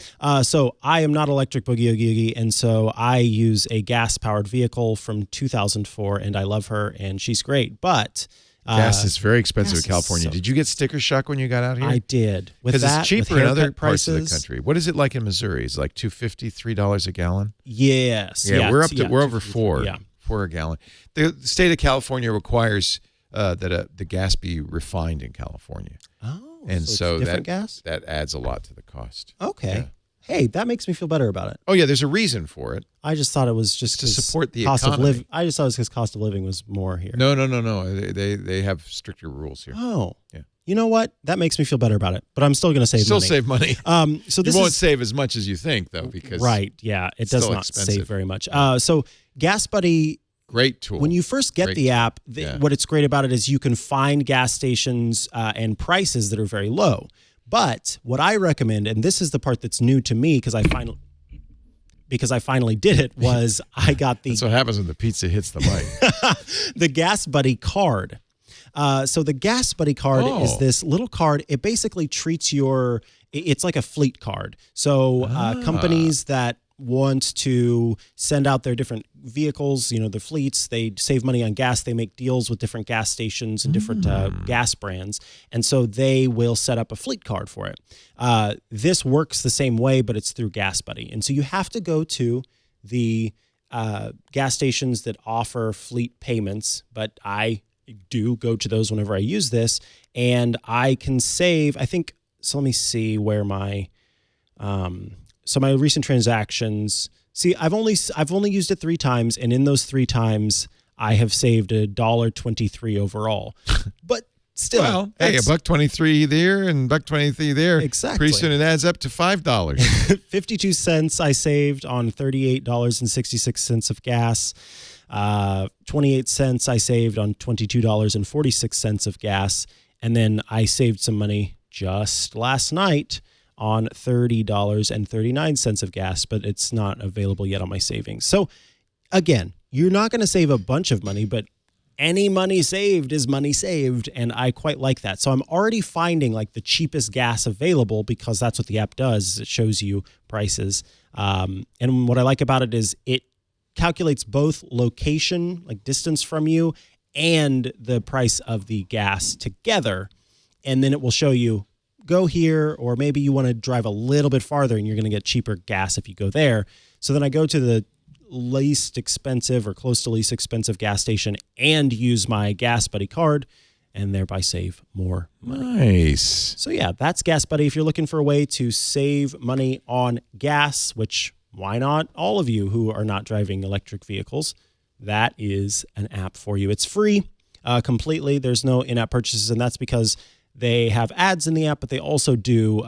So I am not electric boogie oogie oogie, and so I use a gas-powered vehicle from 2004, and I love her, and she's great. But Gas is very expensive gas in California. is so- Did you get sticker shock when you got out here? I did. Because it's cheaper in other haircut parts of the prices, country. What is it like in Missouri? It's like $2.50, $3 a gallon. Yes. Yeah, we're over $2.53, $4 for a gallon. The state of California requires that the gas be refined in California. Oh, And it's so different gas? that adds a lot to the cost. Okay. Yeah. Hey, that makes me feel better about it. Oh yeah, there's a reason for it. I just thought it was just To 'cause support the cost economy. of living. I just thought it was because cost of living was more here. No. They have stricter rules here. Oh. Yeah. You know what? That makes me feel better about it. But I'm still going to save Still money. save money. So You this won't is save as much as you think though, because right. Yeah, it does still not expensive. save very much. So GasBuddy, great tool. when you first get Great the app, Yeah. what it's great about it is you can find gas stations and prices that are very low. But what I recommend, and this is the part that's new to me because I finally did it, was I got the That's what happens when the pizza hits the mic. the GasBuddy card. So the GasBuddy card is this little card. It basically treats it's like a fleet card. So companies that want to send out their different vehicles, their fleets, they save money on gas. They make deals with different gas stations and different gas brands. And so they will set up a fleet card for it. This works the same way, but it's through GasBuddy. And so you have to go to the gas stations that offer fleet payments, but I do go to those whenever I use this, and I can save, I think, so let me see where my, so my recent transactions, see, I've only used it 3 times, and in those 3 times, I have saved $1.23 overall. But still, Well, hey, $1.23 there and $1.23 there. Exactly. Pretty soon it adds up to $5. 52 cents I saved on $38.66 of gas. 28 cents I saved on $22.46 of gas. And then I saved some money just last night on $30.39 of gas, but it's not available yet on my savings. So again, you're not going to save a bunch of money, but any money saved is money saved, and I quite like that. So I'm already finding like the cheapest gas available because that's what the app does. Is it shows you prices. And what I like about it is it calculates both location, like distance from you, and the price of the gas together. And then it will show you, go here, or maybe you want to drive a little bit farther and you're going to get cheaper gas if you go there. So then I go to the least expensive or close to least expensive gas station and use my GasBuddy card and thereby save more money. Nice. So yeah, that's GasBuddy. If you're looking for a way to save money on gas, which why not all of you who are not driving electric vehicles, that is an app for you. It's free completely. There's no in-app purchases, and that's because they have ads in the app, but they also do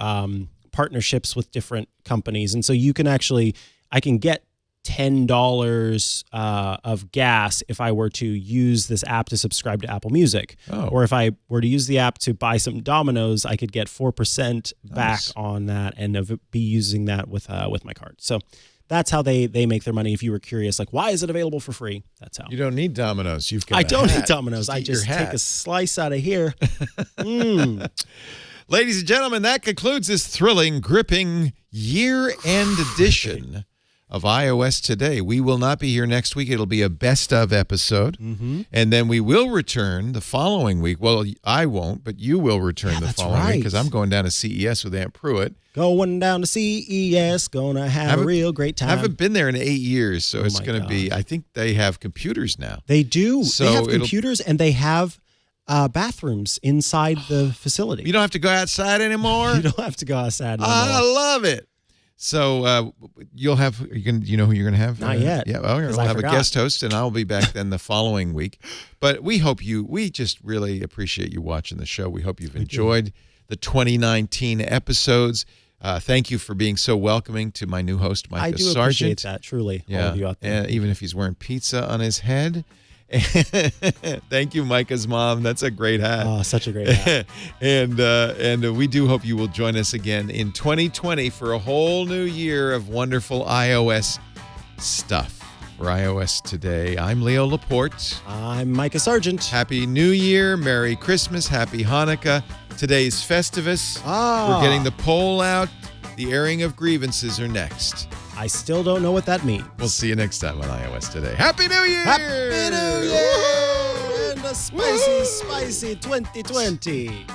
partnerships with different companies. And so you can actually, I can get $10 of gas if I were to use this app to subscribe to Apple Music. Oh. Or if I were to use the app to buy some Domino's, I could get 4% back Nice. on that and be using that with my card. So that's how they make their money. If you were curious, like, why is it available for free? That's how. You don't need Domino's. You've got I a don't hat. need Domino's. I Just eat your just hat. take a slice out of here. Ladies and gentlemen, that concludes this thrilling, gripping year-end edition of iOS Today. We will not be here next week. It'll be a best of episode. And then we will return the following week. Well, I won't, but you will return the that's following week because right. I'm going down to CES with Aunt Pruitt. Going down to CES, gonna have a real great time. I haven't been there in 8 years, so it's my going to be, I think they have computers now. They do. So they have it'll- computers and they have bathrooms inside the facility. You don't have to go outside anymore? You don't have to go outside no I more. love it. So you'll have, you know who you're going to have? Not yet, Yeah, well, 'cause we'll I have forgot. a guest host, and I'll be back then the following week. But we just really appreciate you watching the show. We hope you've enjoyed the 2019 episodes. Thank you for being so welcoming to my new host, Mikah I do Sargent. appreciate that, truly, all of you out there. And even if he's wearing pizza on his head. Thank you, Micah's mom. That's a great hat. Oh, such a great hat. and we do hope you will join us again in 2020 for a whole new year of wonderful iOS stuff. For iOS Today, I'm Leo Laporte. I'm Mikah Sargent. Happy New Year, Merry Christmas, Happy Hanukkah. Today's Festivus. We're getting the poll out. The airing of grievances are next. I still don't know what that means. We'll see you next time on iOS Today. Happy New Year! Happy New Year! And a spicy, spicy 2020.